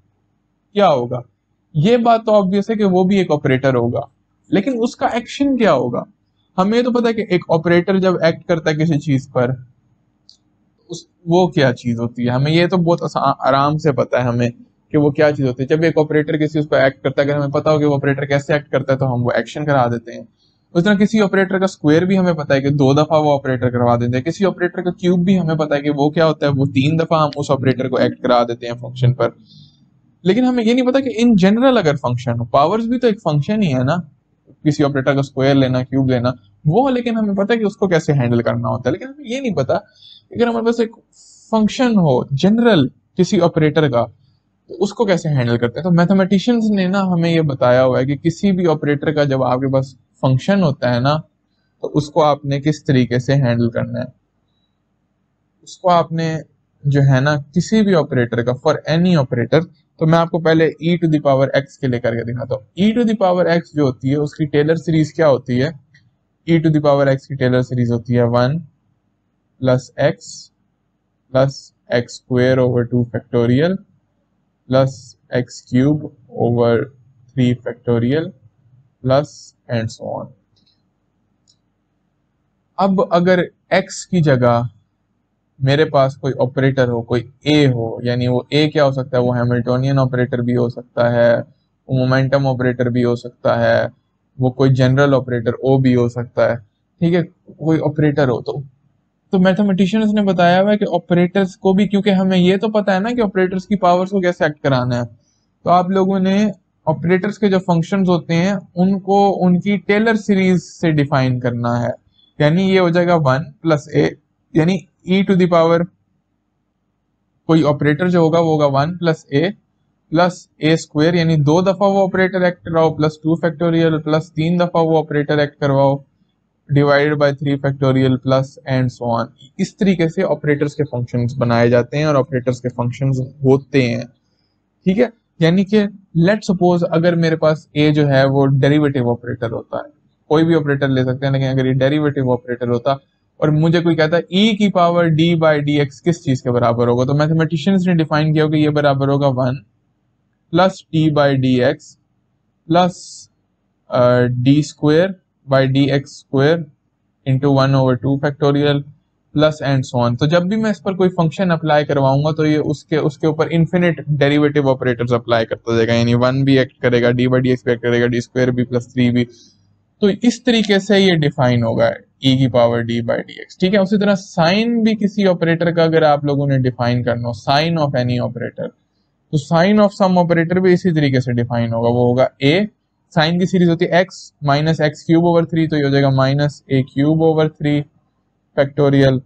क्या होगा। ये बात तो ऑब्वियस है कि वो भी एक ऑपरेटर होगा, लेकिन उसका एक्शन क्या होगा। हमें तो पता है कि एक ऑपरेटर जब एक्ट करता है किसी चीज पर, वो क्या चीज होती है, हमें ये तो बहुत आराम से पता है हमें कि वो क्या चीज होती है। जब एक ऑपरेटर किसी उस पर एक्ट करता है, अगर हमें पता हो कि वो ऑपरेटर कैसे एक्ट करता है तो हम वो एक्शन करा देते हैं। उस तरह किसी ऑपरेटर का स्क्वायर भी हमें पता है कि 2 दफा वो ऑपरेटर करवा देते हैं, किसी ऑपरेटर का क्यूब भी हमें पता है कि वो क्या होता है, वो 3 दफा हम उस ऑपरेटर को एक्ट करा देते हैं फंक्शन पर। लेकिन हमें ये नहीं पता कि इन जनरल अगर फंक्शन हो, पावर्स भी तो एक फंक्शन ही है ना, किसी ऑपरेटर का स्क्वायर लेना क्यूब लेना वो, लेकिन हमें पता है कि उसको कैसे हैंडल करना होता है। लेकिन हमें ये नहीं पता अगर हमारे पास एक फंक्शन हो जनरल किसी ऑपरेटर का, तो उसको कैसे हैंडल करते हैं। तो मैथमेटिशियंस ने ना हमें ये बताया हुआ है कि किसी भी ऑपरेटर का जब आपके पास फंक्शन होता है ना, तो उसको आपने किस तरीके से हैंडल करना है। उसको आपने जो है ना किसी भी ऑपरेटर का, फॉर एनी ऑपरेटर, तो मैं आपको पहले e to the power x के लिए करके दिखाता हूँ। e to the power x जो होती है उसकी टेलर सीरीज क्या होती है, e to the power x की टेलर सीरीज होती है 1 plus x square over 2 factorial plus x cube over 3 factorial plus and so on. अब अगर x की जगह मेरे पास कोई ऑपरेटर हो, कोई ए हो, यानी वो ए क्या हो सकता है, वो हैमिल्टोनियन ऑपरेटर भी हो सकता है, वो मोमेंटम ऑपरेटर भी हो सकता है, वो कोई जनरल ऑपरेटर ओ भी हो सकता है। ठीक है, कोई ऑपरेटर हो तो मैथमेटिशियंस ने बताया हुआ है कि ऑपरेटर्स को भी, क्योंकि हमें ये तो पता है ना कि ऑपरेटर्स की पावर्स को कैसे एक्ट कराना है, तो आप लोगों ने ऑपरेटर्स के जो फंक्शंस होते हैं उनको उनकी टेलर सीरीज से डिफाइन करना है। यानी ये हो जाएगा 1 प्लस ए, यानी e टू द पावर कोई ऑपरेटर जो होगा वो होगा 1 प्लस ए स्क्वायर, यानी 2 दफा वो ऑपरेटर एक्ट करवाओ प्लस 2 फैक्टोरियल प्लस 3 दफा वो ऑपरेटर एक्ट करवाओ divided by 3 factorial plus and so on. इस तरीके से ऑपरेटर्स के फंक्शंस बनाए जाते हैं और ऑपरेटर्स के फंक्शंस होते हैं। ठीक है, यानी कि लेट सपोज अगर मेरे पास ए जो है वो डेरिवेटिव ऑपरेटर होता है, कोई भी ऑपरेटर ले सकते हैं, लेकिन अगर ये डेरिवेटिव ऑपरेटर होता और मुझे कोई कहता है e की power d by D x किस चीज के बराबर होगा, तो मैथमेटिशियंस ने डिफाइन किया कि ये बराबर होगा 1 plus T by D X plus D square by D X square into 1 over 2 factorial plus and so on. तो जब भी मैं इस पर कोई फंक्शन अप्लाई करवाऊंगा तो ये उसके ऊपर इन्फिनिट डेरिवेटिव ऑपरेटर्स अप्लाई करता जाएगा, यानी 1 भी एक्ट करेगा, डी बाई डी एक्स भी एक्ट करेगा, डी स्क्वेयर भी प्लस 3 भी। तो इस तरीके से ये डिफाइन होगा e की power d by D x. ठीक है, उसी तरह साइन भी किसी ऑपरेटर का अगर आप लोगों ने डिफाइन करना हो, साइन ऑफ एनी ऑपरेटर, तो साइन ऑफ सम ऑपरेटर भी इसी तरीके से डिफाइन होगा, वो होगा a, साइन की सीरीज होती है x minus X cube over 3, तो ये हो जाएगा minus A cube over 3 factorial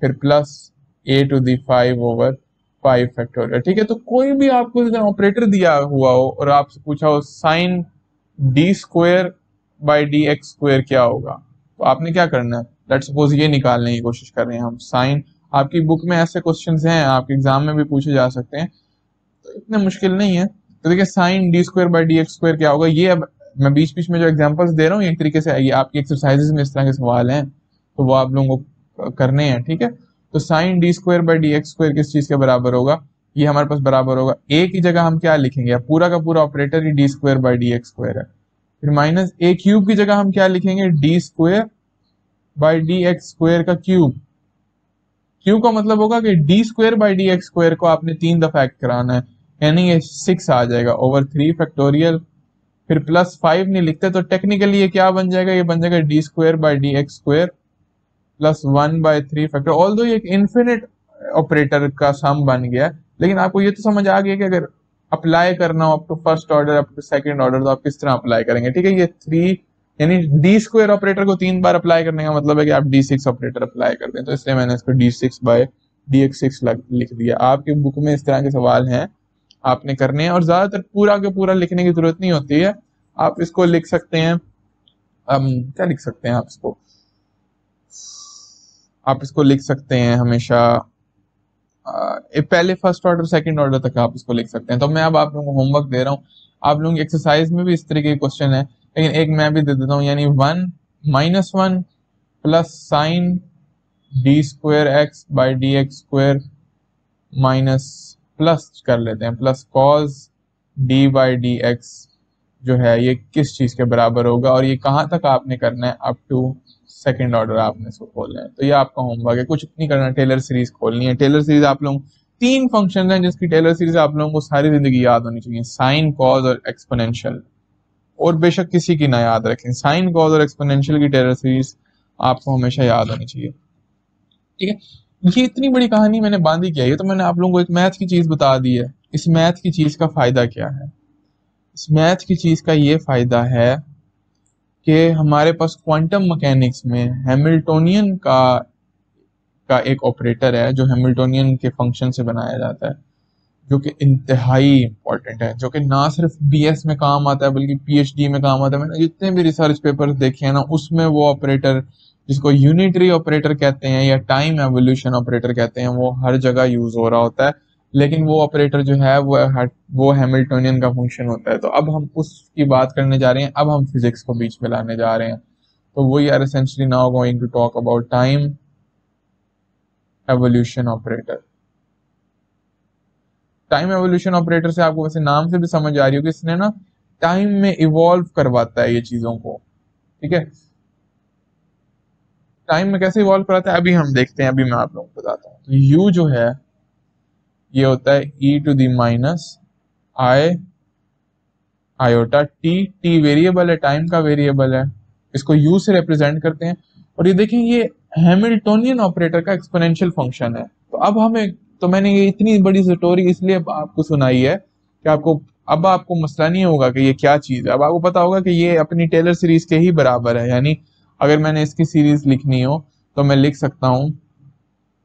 फिर plus a to the 5 over 5 factorial. ठीक है, तो कोई भी आपको ऑपरेटर दिया हुआ हो और आपसे पूछा हो sine d square by D X square क्या होगा, तो आपने क्या करना है, लेट सपोज ये निकालने की कोशिश कर रहे हैं हम साइन, आपकी बुक में ऐसे क्वेश्चंस हैं, आपके एग्जाम में भी पूछे जा सकते हैं, तो इतने मुश्किल नहीं है। तो देखिए sine D square by D x square क्या होगा, ये अब मैं बीच बीच में जो एग्जांपल्स दे रहा हूँ एक तरीके से ये आपकी एक्सरसाइजेस में इस तरह के सवाल हैं, तो वो आप लोगों को करने हैं। ठीक है, तो sine D square by D x square किस चीज के बराबर होगा, ये हमारे पास बराबर होगा ए की जगह हम क्या लिखेंगे, पूरा का पूरा operator he D square by D x square है, फिर माइनस ए क्यूब की जगह हम क्या लिखेंगे, D square by D x square का क्यूब। क्यूब का मतलब होगा कि D square by D x square को आपने 3 दफा एक्ट कराना है, यानी ये 6 आ जाएगा ओवर 3 फैक्टोरियल फिर +5 नहीं लिखते तो टेक्निकली ये क्या बन जाएगा, ये बन जाएगा d² / dx² +1/3 फैक्टर। ऑल्दो ये एक इन्फिनिट ऑपरेटर का सम बन गया, लेकिन आपको ये तो समझ आ गया कि अगर अप्लाई करना हो up to first order up to second order तो आप किस तरह अप्लाई करेंगे। ठीक है, ये 3 यानी d² ऑपरेटर को 3 बार अप्लाई करने का मतलब है कि आप d6 ऑपरेटर अप्लाई कर दें, तो इसलिए मैंने इसको d6/dx6 लिख दिया। आपके बुक में इस तरह के सवाल हैं, आपने करने हैं, और ज्यादातर पूरा के पूरा लिखने की जरूरत नहीं होती है। आप इसको लिख सकते हैं, क्या लिख सकते हैं आप इसको लिख सकते हैं हमेशा पहले फर्स्ट ऑर्डर सेकंड ऑर्डर तक आप इसको लिख सकते हैं। तो मैं अब आप लोगों को होमवर्क दे रहा हूँ, आप लोगों की एक्सरसाइज में भी इस तरीके के क्वेश्चन है, लेकिन एक मैं भी दे देता हूँ, यानी 1 plus sign d²x/dx² minus plus कर लेते हैं प्लस कॉस d/dx जो है ये किस चीज के बराबर होगा, और ये कहाँ तक आपने करना है, अप टू सेकंड ऑर्डर आपने इसको खोलना है। तो ये आपका होमवर्क है, कुछ नहीं करना, टेलर सीरीज खोलनी है। टेलर सीरीज आप लोग 3 फंक्शन हैं जिसकी टेलर सीरीज आप लोगों को सारी जिंदगी याद होनी चाहिए, साइन, कॉस और एक्सपोनेंशियल, और बेशक किसी की ना याद रखें, साइन, कॉस और एक्सपोनेंशियल की टेलर सीरीज आपको हमेशा याद होनी चाहिए। ठीक है, ये इतनी बड़ी कहानी मैंने बांधी क्या है, ये तो मैंने आप लोगों को एक मैथ की चीज बता दी है। इस मैथ की चीज का फायदा क्या है, इस मैथ की चीज का ये फायदा है कि हमारे पास क्वांटम मैकेनिक्स में हैमिल्टोनियन का एक ऑपरेटर है जो हैमिल्टोनियन के फंक्शन से बनाया जाता है, जो कि इंतहाई इंपॉर्टेंट है, जो कि ना सिर्फ बीएस में काम आता है बल्कि पीएचडी में काम आता है। मैंने जितने भी रिसर्च पेपर देखे हैं ना, उसमें वो ऑपरेटर जिसको यूनिटरी ऑपरेटर कहते हैं या टाइम एवोल्यूशन ऑपरेटर कहते हैं, वो हर जगह यूज हो रहा होता है, लेकिन वो ऑपरेटर जो है वो हैमिल्टोनियन का फंक्शन होता है। तो अब हम उसकी बात करने जा रहे हैं, अब हम फिजिक्स को बीच में लाने जा रहे हैं। तो वो are essentially now going to talk about time evolution operator. Time evolution operator से आपको वैसे नाम से भी समझ आ रही हो कि इसने ना टाइम में इवॉल्व करवाता है ये चीजों को। ठीक है, टाइम में कैसे इवॉल्व कराता है अभी हम देखते हैं, अभी मैं आप लोगों को बताता हूँ। तो u जो है ये होता है e⁻i आयोटा t वेरिएबल है, टाइम का वेरिएबल है, इसको u से रिप्रेजेंट करते हैं। और ये देखें ये हैमिल्टोनियन ऑपरेटर का एक्सपोनेंशियल फंक्शन है। तो अब हमें, तो मैंने ये इतनी बड़ी स्टोरी इसलिए आपको सुनाई है कि आपको मसला नहीं होगा कि ये क्या चीज है, अब आपको पता होगा कि ये अपनी टेलर सीरीज के ही बराबर है। यानी अगर मैंने इसकी सीरीज लिखनी हो तो मैं लिख सकता हूं,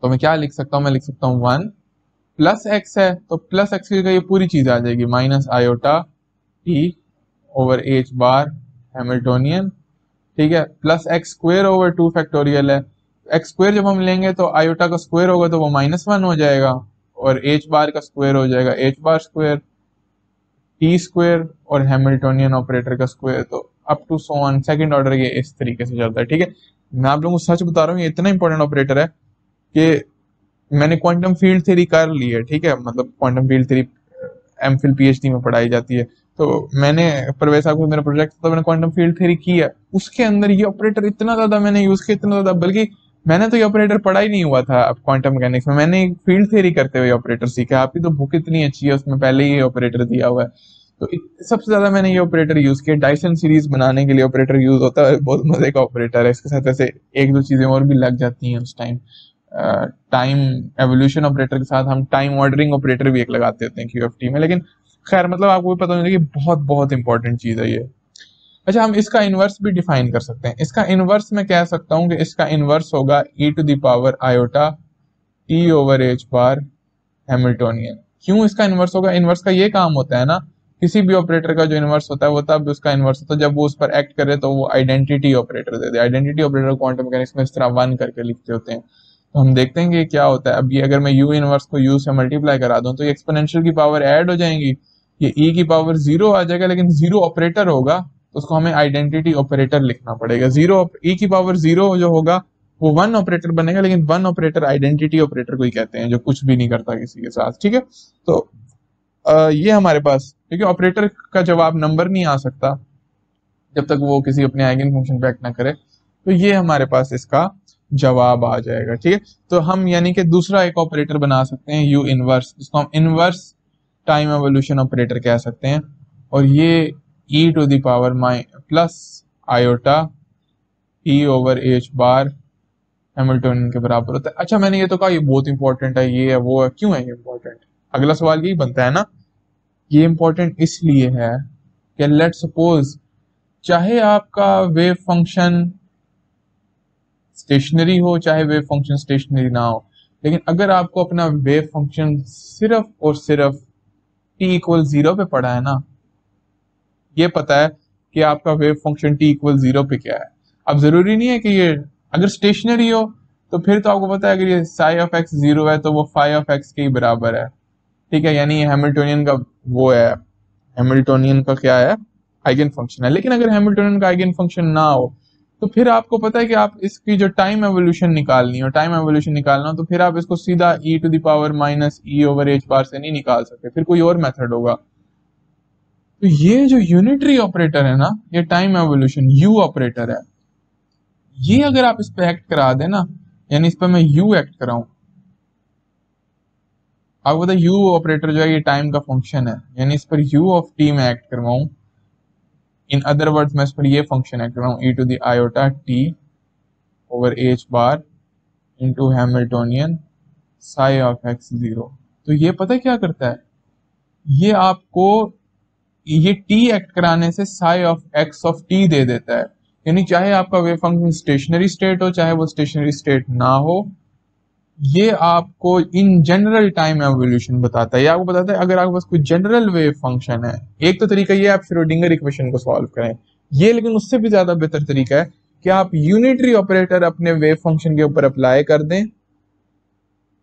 तो मैं क्या लिख सकता हूं, मैं लिख सकता हूं 1 प्लस एक्स है तो प्लस एक्स की ये पूरी चीज आ जाएगी माइनस आयोटा t/h हैमिल्टोनियन। ठीक है, प्लस x² 2 है, x² जब हम लेंगे तो आयोटा का स्क्वायर होगा तो वो -1 हो जाएगा, और h का स्क्वायर हो जाएगा h², t² और हैमिल्टोनियन ऑपरेटर का स्क्वायर, तो up to so on second order ये इस तरीके से चलता है। ठीक है, मैं आप लोगों को सच बता रहा हूँ, ये इतना इंपॉर्टेंट ऑपरेटर है कि मैंने क्वांटम फील्ड थ्योरी कर ली है। ठीक है, मतलब quantum field theory MPhil PhD में पढ़ाई जाती है, तो मैंने परवेश साहब को मेरा प्रोजेक्ट था, मैंने क्वांटम फील्ड थ्योरी की है, उसके अंदर ये ऑपरेटर इतना ज्यादा मैंने यूज किया, इतना ज्यादा, बल्कि मैंने तो ये ऑपरेटर पढ़ा ही नहीं हुआ था क्वांटम मैकेनिक्स में, मैंने फील्ड थ्योरी करते हुए ऑपरेटर सीखा। आपकी तो बुक इतनी अच्छी है, उसमें पहले ही ये ऑपरेटर दिया हुआ है। तो सबसे ज्यादा मैंने ये ऑपरेटर यूज किया, डायसन सीरीज बनाने के लिए ऑपरेटर यूज होता है, बहुत मजे का ऑपरेटर है। इसके साथ वैसे एक दो चीजें और भी लग जाती हैं उस टाइम, टाइम एवोल्यूशन ऑपरेटर के साथ हम टाइम ऑर्डरिंग ऑपरेटर भी एक लगाते होते हैं क्यूएफटी में, लेकिन खैर मतलब आपको भी पता होना चाहिए कि बहुत बहुत इंपॉर्टेंट चीज है ये। अच्छा, हम इसका इनवर्स भी डिफाइन कर सकते हैं। इसका इनवर्स मैं कह सकता हूं कि इसका इनवर्स होगा e⁻i t/h हैमिल्टोनियन। क्यों इसका इनवर्स होगा, इनवर्स का ये काम होता है ना, किसी भी ऑपरेटर का जो इनवर्स होता है वो तब उसका इनवर्स होता है जब वो उस पर एक्ट करे तो वो आइडेंटिटी ऑपरेटर दे दे। आइडेंटिटी ऑपरेटर क्वांटम मैकेनिक्स में इस तरह 1 करके लिखते होते हैं। तो हम देखते हैं कि क्या होता है। अब ये अगर मैं u इनवर्स को u से मल्टीप्लाई करा दूं तो ये एक्सपोनेंशियल की पावर ऐड हो जाएंगी, ये e की पावर 0 आ जाएगा, लेकिन 0 ऑपरेटर होगा तो उसको हमें आइडेंटिटी ऑपरेटर लिखना पड़ेगा। 0 e की पावर 0 जो होगा वो 1 ऑपरेटर बनेगा, लेकिन 1 ऑपरेटर आइडेंटिटी ऑपरेटर को ही कहते हैं जो कुछ भी नहीं करता किसी के साथ। ठीक है, तो ये हमारे पास, क्योंकि ऑपरेटर का जवाब नंबर नहीं आ सकता जब तक वो किसी अपने आइगन फंक्शन पे एक्ट ना करे, तो ये हमारे पास इसका जवाब आ जाएगा। ठीक है, तो हम यानी कि दूसरा एक ऑपरेटर बना सकते हैं u इनवर्स, जिसको हम इनवर्स टाइम एवोल्यूशन ऑपरेटर कह सकते हैं। और ये E to the power plus iota T over H bar Hamiltonian के बराबर होता है। अच्छा, मैंने ये तो कहा ये बहुत इंपॉर्टेंट है, ये है वो है, क्यों है ये इंपॉर्टेंट? अगला सवाल यही बनता है ना। ये इंपॉर्टेंट इसलिए है कि लेट सपोज चाहे आपका वेव फंक्शन स्टेशनरी हो चाहे वेव फंक्शन स्टेशनरी ना हो, लेकिन अगर आपको अपना वेव फंक्शन सिर्फ और सिर्फ t इक्वल 0 पे पड़ा है ना, ये पता है कि आपका वेव फंक्शन t इक्वल 0 पे क्या है। अब जरूरी नहीं है कि ये अगर स्टेशनरी हो तो फिर तो आपको पता है अगर ये साई ऑफ एक्स 0 है तो वो फाई ऑफ एक्स के ही बराबर है, ठीक है, यानी ये हैमिल्टोनियन का वो है, हैमिल्टोनियन का क्या है, आइगन फंक्शन है। लेकिन अगर हैमिल्टोनियन का आइगन फंक्शन ना हो तो फिर आपको पता है कि आप इसकी जो टाइम एवोल्यूशन निकालनी हो, टाइम एवोल्यूशन निकालना हो, तो फिर आप इसको सीधा e to the power minus E over H bar से नहीं निकाल सकते, फिर कोई और मेथड होगा। तो ये जो यूनिटरी ऑपरेटर है ना, ये टाइम एवोल्यूशन यू ऑपरेटर है, ये अगर आप इस पे एक्ट करा देना, यानी इस पे मैं यू एक्ट कराऊं, आपको पता है यू ऑपरेटर जो है ये टाइम का फंक्शन है, यानी इस पर यू ऑफ टी में एक्ट करवाऊं, इन अदर वर्ड्स मैं इस पर ये फंक्शन एक्ट करवाऊं E to the iota T over H bar into Hamiltonian psi of x 0, तो ये पता है क्या करता है, ये आपको ये टी एक्ट कराने से psi of X of T दे देता है। यानी चाहे आपका वेव फंक्शन स्टेशनरी स्टेट हो चाहे वो स्टेशनरी स्टेट ना हो, ये आपको इन जनरल टाइम एवोल्यूशन बताता है। ये आपको बताता है अगर आपके पास कोई जनरल वेव फंक्शन है, एक तो तरीका ये आप श्रोडिंगर इक्वेशन को सॉल्व करें, ये लेकिन उससे भी ज्यादा बेहतर तरीका है कि आप यूनिटरी ऑपरेटर अपने वेव फंक्शन के ऊपर अप्लाई कर दें,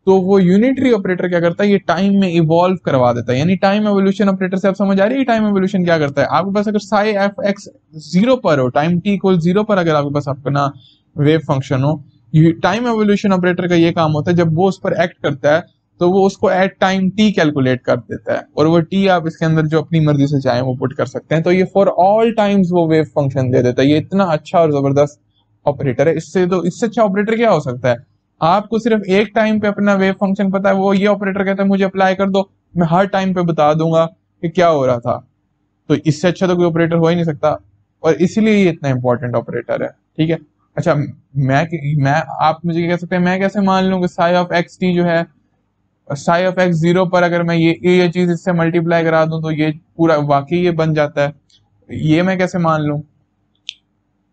तो वो यूनिटरी ऑपरेटर क्या करता है, ये टाइम में इवॉल्व करवा देता है। यानी टाइम एवोल्यूशन ऑपरेटर से आप समझ आ रही है टाइम एवोल्यूशन क्या करता है। आपके पास अगर साई एफ एक्स 0 पर हो, टाइम टी इक्वल 0 पर अगर आपके पास अपना वेव फंक्शन हो, टाइम एवोल्यूशन ऑपरेटर का ये काम होता है जब वो उस पर एक्ट करता है तो वो उसको एट टाइम टी कैलकुलेट कर देता है, और वो टी आप इसके अंदर जो अपनी मर्जी से चाहे वो पुट कर सकते हैं, तो ये फॉर ऑल टाइम्स वो वेव फंक्शन दे देता है। ये इतना अच्छा और जबरदस्त ऑपरेटर है, इससे अच्छा ऑपरेटर क्या हो सकता है। आपको सिर्फ एक टाइम पे अपना वेव फंक्शन पता है, वो ये ऑपरेटर कहता है मुझे अप्लाई कर दो, मैं हर टाइम पे बता दूंगा कि क्या हो रहा था। तो इससे अच्छा तो कोई ऑपरेटर हो ही नहीं सकता, और इसीलिए ये इतना इंपॉर्टेंट ऑपरेटर है, ठीक है। अच्छा, मैं आप मुझे कह सकते हैं मैं कैसे मान लूं कि साई ऑफ एक्स टी जो है, साई ऑफ एक्स 0 पर अगर मैं ये चीज इससे मल्टीप्लाई करा दूं तो ये पूरा वाकई ये बन जाता है, ये मैं कैसे मान लूं,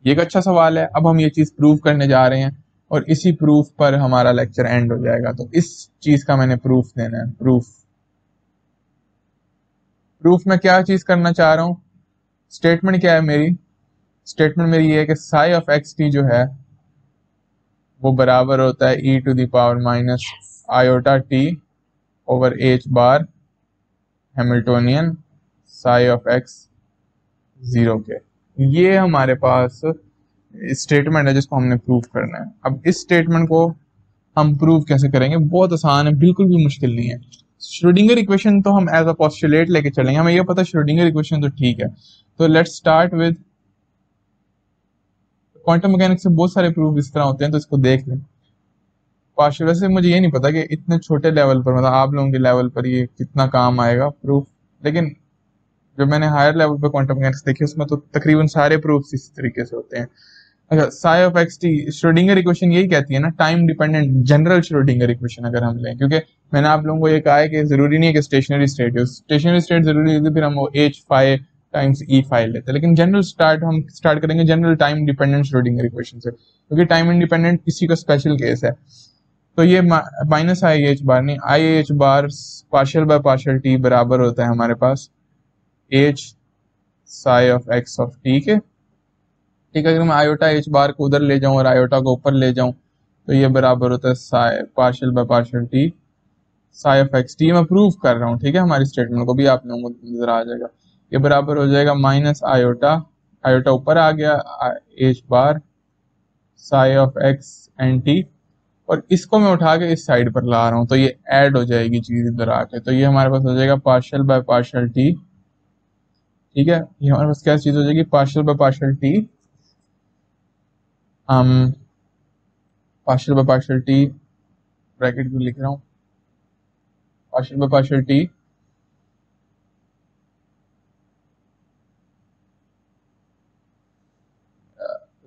ये एक अच्छा सवाल है। अब हम ये चीज प्रूव करने जा रहे हैं और इसी प्रूफ पर हमारा लेक्चर एंड हो जाएगा। तो इस चीज का मैंने प्रूफ देना है। प्रूफ में क्या चीज करना चाह रहा हूं, स्टेटमेंट क्या है मेरी, स्टेटमेंट मेरी ये है कि साई ऑफ एक्स टी जो है वो बराबर होता है E to the power minus iota T over H bar Hamiltonian psi of x 0 के। ये हमारे पास स्टेटमेंट है जिसको हमने प्रूव करना है। अब इस स्टेटमेंट को हम प्रूव कैसे करेंगे, बहुत आसान है, बिल्कुल भी मुश्किल नहीं है। श्रोडिंगर इक्वेशन तो हम एज अ पोस्टुलेट लेके चलेंगे, हमें ये पता है श्रोडिंगर इक्वेशन तो ठीक है। तो let's start with quantum mechanics से बहुत सारे प्रूफ इस तरह होते हैं, तो इसको देख लें। पार्शियल, वैसे मुझे ये नहीं पता कि इतने छोटे लेवल पर, मतलब आप लोगों के लेवल पर ये कितना काम आएगा प्रूफ, लेकिन जो मैंने हायर लेवल पर क्वांटम मैकेनिक्स देखी उसमें तो तकरीबन सारे प्रूफ इस तरीके से होते हैं। अच्छा, Sai of x T Schrodinger equation यही कहती है ना, time dependent general Schrodinger equation अगर हम लें, क्योंकि मैंने आप लोगों को ये कहा है कि जरूरी नहीं है कि स्टेशनरी स्टेट हो, स्टेशनरी स्टेट जरूरी है फिर हम वो एच फाइव टाइम्स ई फाइव लेते हैं, लेकिन जनरल हम स्टार्ट करेंगे general time dependent Schrodinger equation से, क्योंकि टाइम इंडिपेंडेंट इसी का स्पेशल केस है। तो ये माइनस आई एच बार नहीं, I H bar partial by partial T बराबर होता है हमारे पास H psi of X of T के, ठीक है। अगर मैं आयोटा एच बार को उधर ले जाऊं और आयोटा को ऊपर ले जाऊं तो ये बराबर होता है Sai partial by partial t psi of x T. मैं प्रूव कर रहा हूँ, ठीक है, हमारी स्टेटमेंट को भी आप लोगों को नजर आ जाएगा। ये बराबर हो जाएगा माइनस आयोटा, आयोटा ऊपर आ गया h bar psi of x n t, और इसको मैं उठा के इस साइड पर ला रहा हूँ तो ये ऐड हो जाएगी चीज इधर आके, तो ये हमारे पास हो जाएगा पार्शियल बाय पार्शियल टी, ठीक है। ये हमारे पास क्या चीज हो जाएगी, पार्शियल बाय पार्शियल टी, हम partial by partial t bracket में लिख रहा हूँ, partial by partial t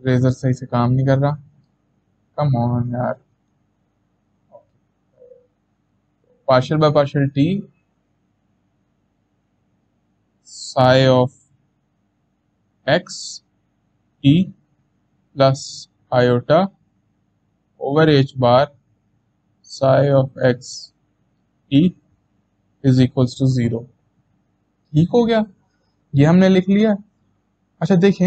eraser सही से काम नहीं कर रहा, कम ऑन यार। Partial by partial t psi of x t plus iota over H bar psi of x t is equals to 0। ठीक हो गया, ये हमने लिख लिया। अच्छा देखें,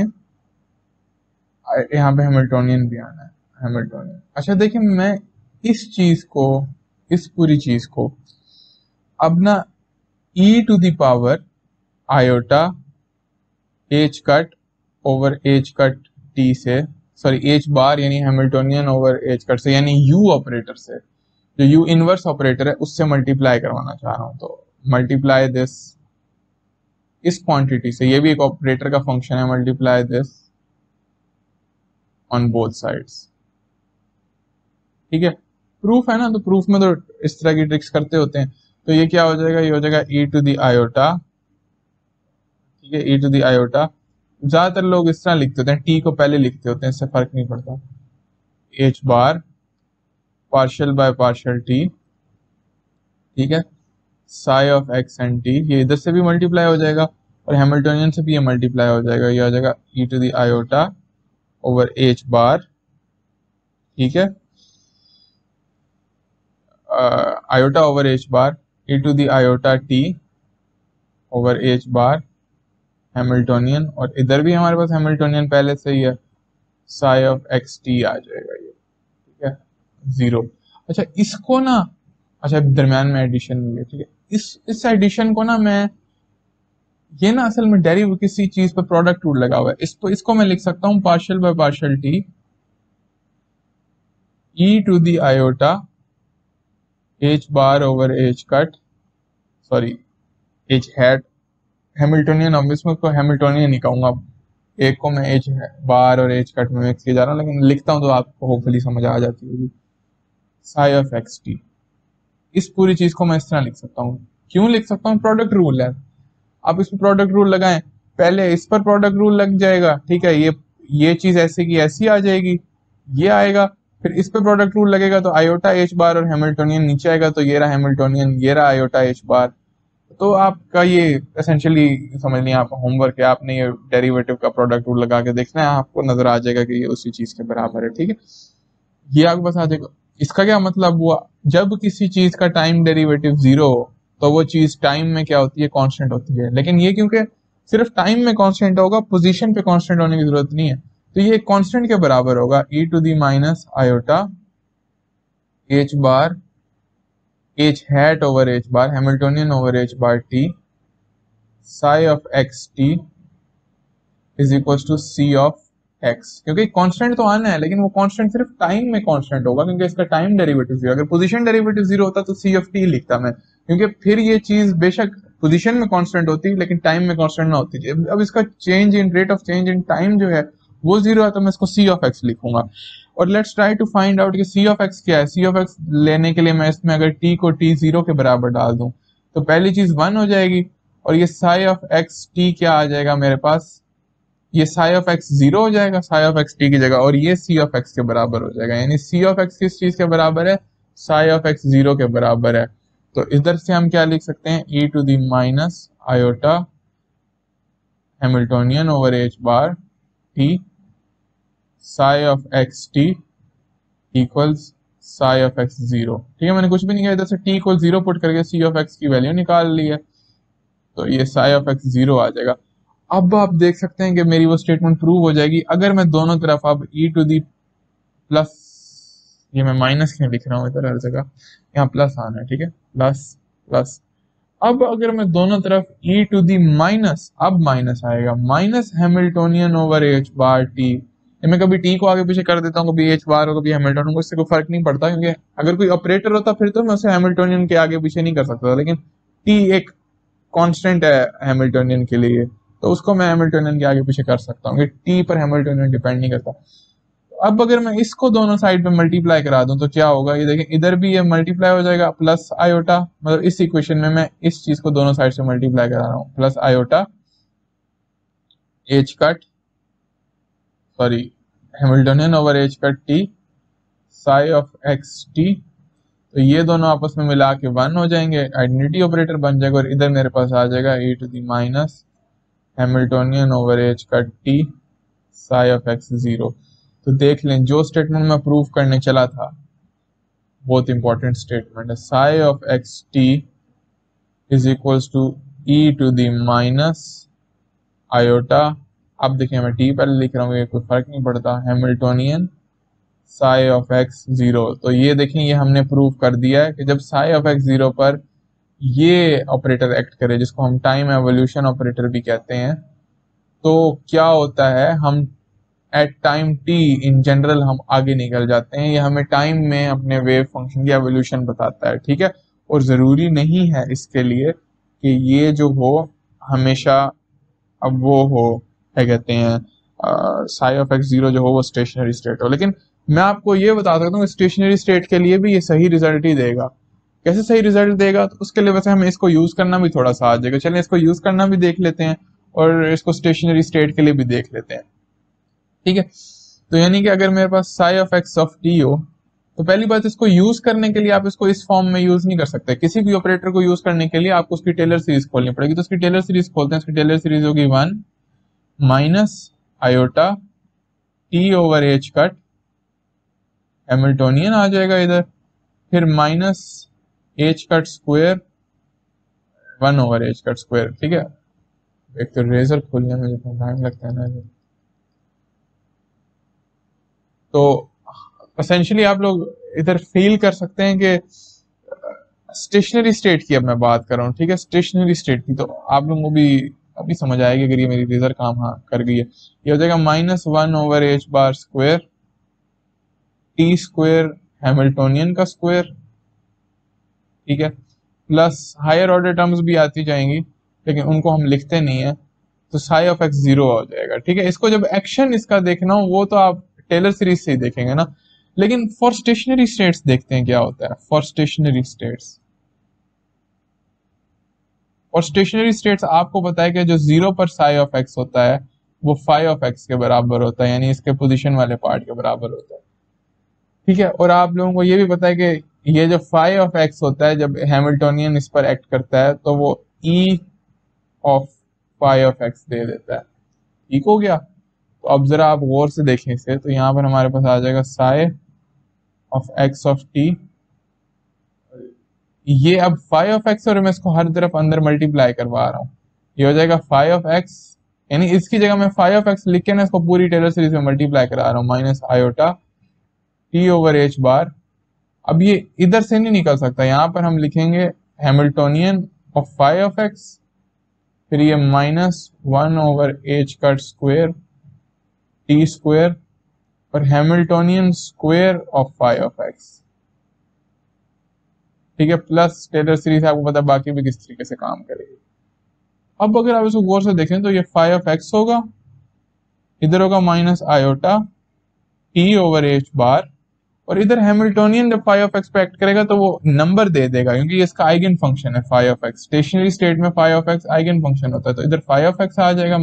यहाँ पे हैमिल्टोनियन भी आना है, हैमिल्टोनियन। अच्छा देखें, मैं इस चीज को, इस पूरी चीज को अब ना e to the power iota h cut over H cut t से, सॉरी एच बार यानी हैमिल्टोनियन ओवर एच कट से, यानी यू ऑपरेटर से, जो यू इनवर्स ऑपरेटर है उससे मल्टीप्लाई करवाना चाह रहा हूं। तो मल्टीप्लाई दिस इस क्वांटिटी से, ये भी एक ऑपरेटर का फंक्शन है, multiply this on both sides. ठीक है, प्रूफ है ना, तो प्रूफ में तो इस तरह की ट्रिक्स करते होते हैं। तो ये क्या हो जाएगा, ये हो जाएगा e टू द आयोटा, ठीक है, e टू द आयोटा। ज्यादातर लोग इस तरह लिखते होते हैं, टी को पहले लिखते होते हैं, इससे फर्क नहीं पड़ता। H bar partial by partial T, ठीक है, psi of x and T, ये इधर से भी मल्टीप्लाई हो जाएगा और हैमिल्टोनियन से भी ये मल्टीप्लाई हो जाएगा, ये हो जाएगा e to the iota over H bar, ठीक है, iota over H bar e to the iota T over H bar Hamiltonian, और इधर भी हमारे पास हैमिल्टोनियन पहले से ही है, साई ऑफ एक्स टी आ जाएगा ये, ठीक है, 0। अच्छा इसको ना, अच्छा दरम्यान में एडिशन हुई है, ठीक है, इस एडिशन को ना मैं, ये ना असल में डेरिव किसी चीज पर प्रोडक्ट रूल लगा हुआ है, इसको मैं लिख सकता हूं partial by partial t e to the iota h bar over H cut, sorry h hat, Hamiltonian obvious में, इसको हैमिल्टोनियन ही कहूंगा, एक को मैं एच बार और एच कट में मिक्स किया जा रहा हूँ, लेकिन लिखता हूं तो आपको होपफुली समझ आ जाती होगी। साई ऑफ एक्स टी, इस पूरी चीज को मैं इस तरह लिख सकता हूँ। क्यों लिख सकता हूँ, प्रोडक्ट रूल है। आप इस पर प्रोडक्ट रूल लगाएं, पहले इस पर प्रोडक्ट रूल लग जाएगा, ठीक है, ये चीज ऐसे की ऐसी आ जाएगी, ये आएगा, फिर इस पर प्रोडक्ट रूल लगेगा तो आयोटा एच बार और हैमिल्टोनियन नीचे आएगा, तो ये रहा हैमिल्टोनियन, ये रहा आयोटा एच बार। तो आपका ये एसेंशियली समझ लिया, आपका होमवर्क है, आपने ये डेरिवेटिव का प्रोडक्ट रूल लगा के देखना है, आपको नजर आ जाएगा कि ये उसी चीज के बराबर है, ठीक है, ये आपको बस आ जाएगा। इसका क्या मतलब हुआ, जब किसी चीज का टाइम डेरिवेटिव 0 हो तो वो चीज टाइम में क्या होती है, कांस्टेंट होती है, लेकिन ये क्योंकि सिर्फ टाइम में कांस्टेंट होगा, पोजीशन पे कांस्टेंट होने की जरूरत नहीं है, तो ये कांस्टेंट के बराबर होगा e to the minus iota h bar h hat over H bar Hamiltonian over H bar t psi of x t is equal to c of x, क्योंकि कांस्टेंट तो आना है, लेकिन वो कांस्टेंट सिर्फ टाइम में कांस्टेंट होगा, क्योंकि इसका टाइम डेरिवेटिव 0, अगर पोजीशन डेरिवेटिव 0 होता तो सी ऑफ टी लिखता मैं, क्योंकि फिर ये चीज बेशक पोजीशन में कांस्टेंट होती लेकिन टाइम में कांस्टेंट ना होती। अब इसका change in rate of change in time जो है वो 0 है, तो मैं इसको सी ऑफ एक्स लिखूंगा। और let's try to find out कि सी ऑफ एक्स क्या है। सी ऑफ एक्स लेने के लिए मैं इसमें अगर टी को टी 0 के बराबर डाल दूं तो पहली चीज 1 हो जाएगी, और ये साई ऑफ एक्स टी क्या आ जाएगा मेरे पास, ये साई ऑफ एक्स 0 हो जाएगा साई ऑफ एक्स टी की जगह, और ये सी ऑफ एक्स के बराबर हो जाएगा, यानी सी ऑफ एक्स किस चीज के बराबर है, साई ऑफ एक्स 0 के बराबर है। तो इधर से हम क्या लिख सकते हैं, e to the minus iota Hamiltonian over H bar t psi of x t equals psi of x 0, ठीक है, मैंने कुछ भी नहीं किया, इधर से t इक्वल 0 पुट करके सी ऑफ एक्स की वैल्यू निकाल ली है, तो ये साई ऑफ एक्स 0 आ जाएगा। अब आप देख सकते हैं कि मेरी वो स्टेटमेंट प्रूव हो जाएगी अगर मैं दोनों तरफ अब e टू दी प्लस, ये मैं माइनस क्यों लिख रहा हूं इधर हर जगह, यहाँ प्लस आना है, ठीक है, प्लस प्लस। अब अगर मैं दोनों तरफ e टू दी माइनस, अब माइनस आएगा, minus Hamiltonian over H bar T, मैं कभी t को आगे पीछे कर देता हूँ, कभी एच बार हो कभी हैमिल्टोनियन को, इससे कोई फर्क नहीं पड़ता, क्योंकि अगर कोई ऑपरेटर होता फिर तो मैं उसे हैमिल्टोनियन के आगे पीछे नहीं कर सकता, लेकिन t एक कांस्टेंट है हैमिल्टोनियन के लिए, तो उसको मैं हैमिल्टोनियन के आगे पीछे कर सकता हूँ, टी पर हैमिल्टोनियन डिपेंड नहीं करता। अब अगर मैं इसको दोनों साइड पे मल्टीप्लाई करा दूं तो क्या होगा, ये देखें इधर भी ये मल्टीप्लाई हो जाएगा प्लस आयोटा, मतलब इस इक्वेशन में मैं इस चीज को दोनों साइड से मल्टीप्लाई करा रहा हूँ, plus iota h cut, sorry Hamiltonian over H cut t psi of x T, तो ये दोनों आपस में मिला के 1 हो जाएंगे, आइडेंटिटी ऑपरेटर बन जाएगा और इधर मेरे पास आ जाएगा e to the minus Hamiltonian over H cut t psi of x 0। तो देख लें जो स्टेटमेंट मैं प्रूव करने चला था बहुत इंपॉर्टेंट स्टेटमेंट है, psi of x t is equals to e to the minus iota, अब देखिए मैं टी पहले लिख रहा हूँ, ये कोई फर्क नहीं पड़ता, हैमिल्टोनियन साई ऑफ एक्स 0। तो ये देखें ये हमने प्रूव कर दिया है कि जब साई ऑफ एक्स 0 पर ये ऑपरेटर एक्ट करे जिसको हम टाइम एवोल्यूशन ऑपरेटर भी कहते हैं, तो क्या होता है, हम at time t in general हम आगे निकल जाते हैं। ये हमें टाइम में अपने वेव फंक्शन की एवोल्यूशन बताता है, ठीक है। और ज़रूरी नहीं है इसके लिए कि ये जो हो हमेशा अब वो हो, क्या कहते हैं, साई ऑफ एक्स 0 जो हो वो स्टेशनरी स्टेट हो। लेकिन मैं आपको ये बता सकता हूँ स्टेशनरी स्टेट के लिए भी ये सही रिजल्ट ही देगा। कैसे सही रिजल्ट देगा, तो उसके लिए वैसे हमें इसको यूज करना भी थोड़ा सा आ जाएगा। चलिए इसको यूज करना भी देख लेते हैं और इसको स्टेशनरी स्टेट के लिए भी देख लेते हैं, ठीक है। तो यानी कि अगर मेरे पास psi of X of T हो, तो पहली बात इसको यूज करने के लिए आप इसको इस फॉर्म में यूज नहीं कर सकते। किसी भी ऑपरेटर को यूज करने के लिए आपको उसकी टेलर सीरीज खोलनी पड़ेगी। तो उसकी टेलर सीरीज खोलते हैं, उसकी टेलर सीरीज होगी 1 minus iota T over H cut, Hamiltonian आ जाएगा इधर, फिर minus H cut square 1 over H cut square, ठीक है। एक तो रेजर खोलने में जितना टाइम लगता है ना, तो एसेंशियली आप लोग इधर फील कर सकते हैं कि स्टेशनरी स्टेट की अब मैं बात कर रहा हूँ, ठीक है, स्टेशनरी स्टेट की। तो आप लोगों को भी अभी समझ आएगी अगर ये मेरी रेजर काम हाँ कर गई है। ये हो जाएगा -1 over H bar square T square Hamiltonian का स्क्वायर, ठीक है, प्लस हायर ऑर्डर टर्म्स भी आती जाएंगी लेकिन उनको हम लिखते नहीं है, तो साई ऑफ एक्स 0 हो जाएगा, ठीक है। इसको जब एक्शन इसका देखना हो वो तो आप टेलर सीरीज से ही देखेंगे ना, लेकिन फॉर स्टेशनरी स्टेट्स देखते हैं क्या होता है। फॉर स्टेशनरी स्टेट्स, और स्टेशनरी स्टेट्स आपको पता है कि जो 0 पर साई ऑफ एक्स होता है वो फाई ऑफ एक्स के बराबर होता है, यानी इसके पोजीशन वाले पार्ट के बराबर होता है, ठीक है। और आप लोगों को ये भी पता है कि ये जो फाई ऑफ एक्स होता है जब हैमिल्टोनियन इस पर एक्ट करता है तो वो E of phi of X दे देता है, ठीक हो गया। तो अब जरा आप गौर से देखें इसे, तो यहाँ पर हमारे पास आ जाएगा Sai of X of T, ये अब फाई ऑफ एक्स और मैं इसको हर तरफ अंदर मल्टीप्लाई करवा रहा हूँ, ये हो जाएगा फाई ऑफ एक्स, यानी इसकी जगह मैं फाई ऑफ एक्स लिख के ना इसको पूरी टेलर सीरीज में मल्टीप्लाई करा रहा हूँ, minus iota T over H bar. अब ये इधर से नहीं निकल सकता, यहाँ पर हम लिखेंगे Hamiltonian of phi of X, फिर ये -1 over H cut square T square और Hamiltonian square of phi of X, ठीक है, प्लस टेलर सीरीज आपको पता बाकी भी किस तरीके से काम करेगी। अब अगर आप इसको गौर से देखें तो ये फाई ऑफ एक्स होगा, इधर होगा minus iota T over H bar, और इधर हैमिल्टोनियन जब फाई ऑफ एक्स पे एक्ट करेगा तो वो नंबर दे देगा क्योंकि ये इसका आइगन फंक्शन है phi of X. Stationary state में phi of X eigen function होता है, तो इधर फाई ऑफ एक्स आ जाएगा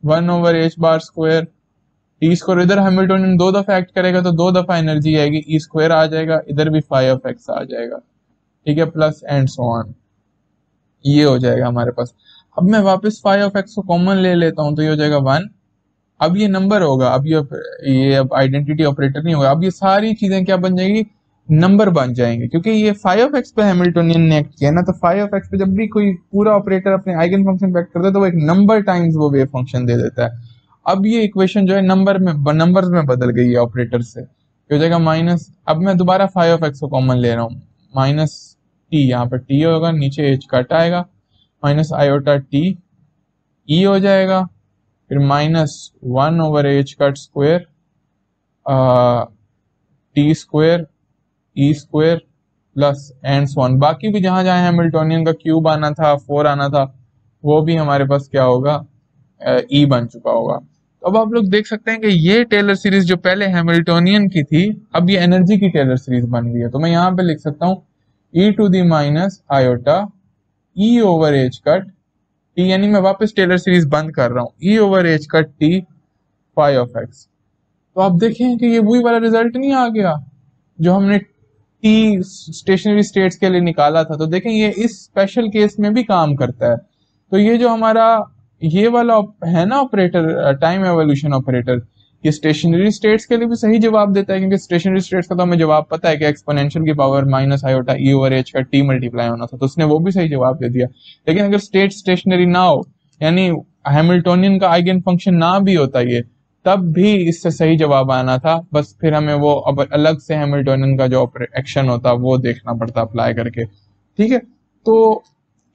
-1 over H bar square T square, इधर हैमिल्टोनियन 2 दफा एक्ट करेगा तो 2 दफा एनर्जी आएगी, ई स्क्वायर आ जाएगा, इधर भी फाई ऑफ एक्स आ जाएगा, ठीक है, प्लस एंड सो ऑन, ये हो जाएगा हमारे पास। अब मैं वापस फाई ऑफ एक्स को कॉमन ले लेता हूं तो ये हो जाएगा 1। अब ये नंबर होगा, अब ये अब आइडेंटिटी ऑपरेटर नहीं होगा, अब ये सारी चीजें क्या बन जाएंगी, नंबर बन जाएंगे, क्योंकि ये फाई ऑफ एक्स पे हैमिल्टोनियन ने एक्ट किया ना, तो फाई ऑफ एक्स पे जब भी कोई पूरा ऑपरेटर अपने आइगन फंक्शन पे एक्ट करता है तो वो एक नंबर टाइम्स वो वेव फंक्शन दे देता है। अब ये इक्वेशन जो है नंबर्स में बदल गई है ऑपरेटर से, हो जाएगा माइनस, अब मैं दोबारा फाई ऑफ एक्स को कॉमन ले रहा हूँ, माइनस टी, यहाँ पर टी होगा, नीचे एच कट आएगा, माइनस आयोटा टी ई हो जाएगा, फिर -1 over H cut square T square E square plus and so on. बाकी भी जहां जहां हैमिल्टोनियन का क्यूब आना था 4 आना था वो भी हमारे पास क्या होगा, ई बन चुका होगा। तो अब आप लोग देख सकते हैं कि ये टेलर सीरीज जो पहले हैमिल्टोनियन की थी अब ये एनर्जी की टेलर सीरीज बन गई है। तो मैं यहाँ पे लिख सकता हूँ E to the minus iota E over H cut T, यानी मैं वापस टेलर सीरीज बंद कर रहा हूँ, E over H cut T phi of X. तो आप देखें कि ये वही वाला रिजल्ट नहीं आ गया जो हमने टी स्टेशनरी स्टेट्स के लिए निकाला था। तो देखें ये इस स्पेशल केस में भी काम करता है। तो ये जो हमारा ये वाला है ना ऑपरेटर, टाइम एवोल्यूशन ऑपरेटर, ये स्टेशनरी स्टेट्स के लिए भी सही जवाब देता है, क्योंकि स्टेशनरी स्टेट्स का तो हमें जवाब पता है कि एक्सपोनेंशियल की power minus iota E over H का टी मल्टीप्लाई होना था, तो उसने वो भी सही जवाब दे दिया। लेकिन अगर स्टेट स्टेशनरी ना हो, यानी हैमिल्टोनियन का आइगन फंक्शन ना भी होता ये, तब भी इससे सही जवाब आना था। बस फिर हमें वो अब अलग से हैमिल्टोनियन का जो एक्शन होता वो देखना पड़ता अप्लाई करके। ठीक है, तो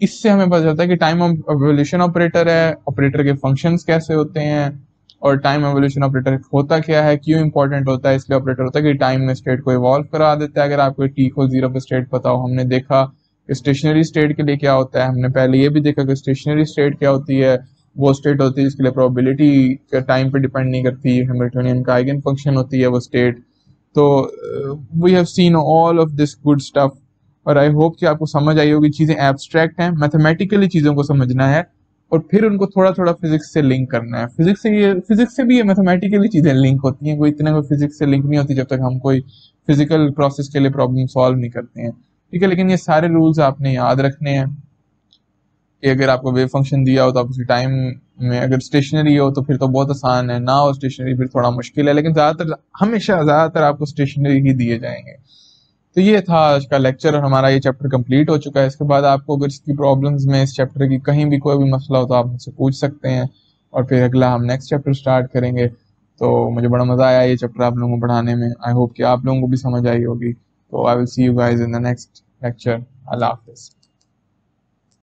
इससे हमें पता चलता है कि टाइम एवोल्यूशन ऑपरेटर है, ऑपरेटर के फंक्शंस कैसे होते हैं, और टाइम एवोल्यूशन ऑपरेटर होता क्या है, क्यों इंपॉर्टेंट होता है। इसलिए ऑपरेटर होता है कि टाइम में स्टेट को इवॉल्व करा देता है। अगर आपको टी को जीरो पे स्टेट पता हो, हमने देखा स्टेशनरी स्टेट के लिए क्या होता है, हमने पहले ये भी देखा कि स्टेशनरी स्टेट क्या होती है। वो स्टेट होती है जिसके लिए प्रोबेबिलिटी के टाइम पे डिपेंड नहीं करती, हैमिल्टोनियन का आइगन फंक्शन होती है वो स्टेट। तो we have seen all of this good stuff, और आई होप कि आपको समझ आई होगी। चीजें एब्स्ट्रैक्ट हैं, मैथमेटिकली चीजों को समझना है और फिर उनको थोड़ा थोड़ा फिजिक्स से लिंक करना है। फिजिक्स से भी ये मैथमेटिकली चीजें लिंक होती हैं, कोई इतना कोई फिजिक्स से लिंक नहीं होती जब तक हम कोई फिजिकल प्रोसेस के लिए प्रॉब्लम सॉल्व नहीं करते हैं। ठीक है, लेकिन ये सारे रूल्स आपने याद रखने हैं कि अगर आपको वेव फंक्शन दिया हो तो आप उसी टाइम में, अगर स्टेशनरी हो तो फिर तो बहुत आसान है, ना हो स्टेशनरी फिर थोड़ा मुश्किल है, लेकिन ज्यादातर आपको स्टेशनरी ही दिए जाएंगे। तो ये था आज का लेक्चर, और हमारा ये चैप्टर कंप्लीट हो चुका है। इसके बाद आपको अगर इसकी प्रॉब्लम्स में इस चैप्टर की कहीं भी कोई भी मसला हो तो आप मुझसे पूछ सकते हैं, और फिर अगला हम नेक्स्ट चैप्टर स्टार्ट करेंगे। तो मुझे बड़ा मजा आया ये चैप्टर आप लोगों को पढ़ाने में। आई होप कि आप लोगों को भी समझ आई होगी। तो I will see you guys in the next lecture. Allah Hafiz.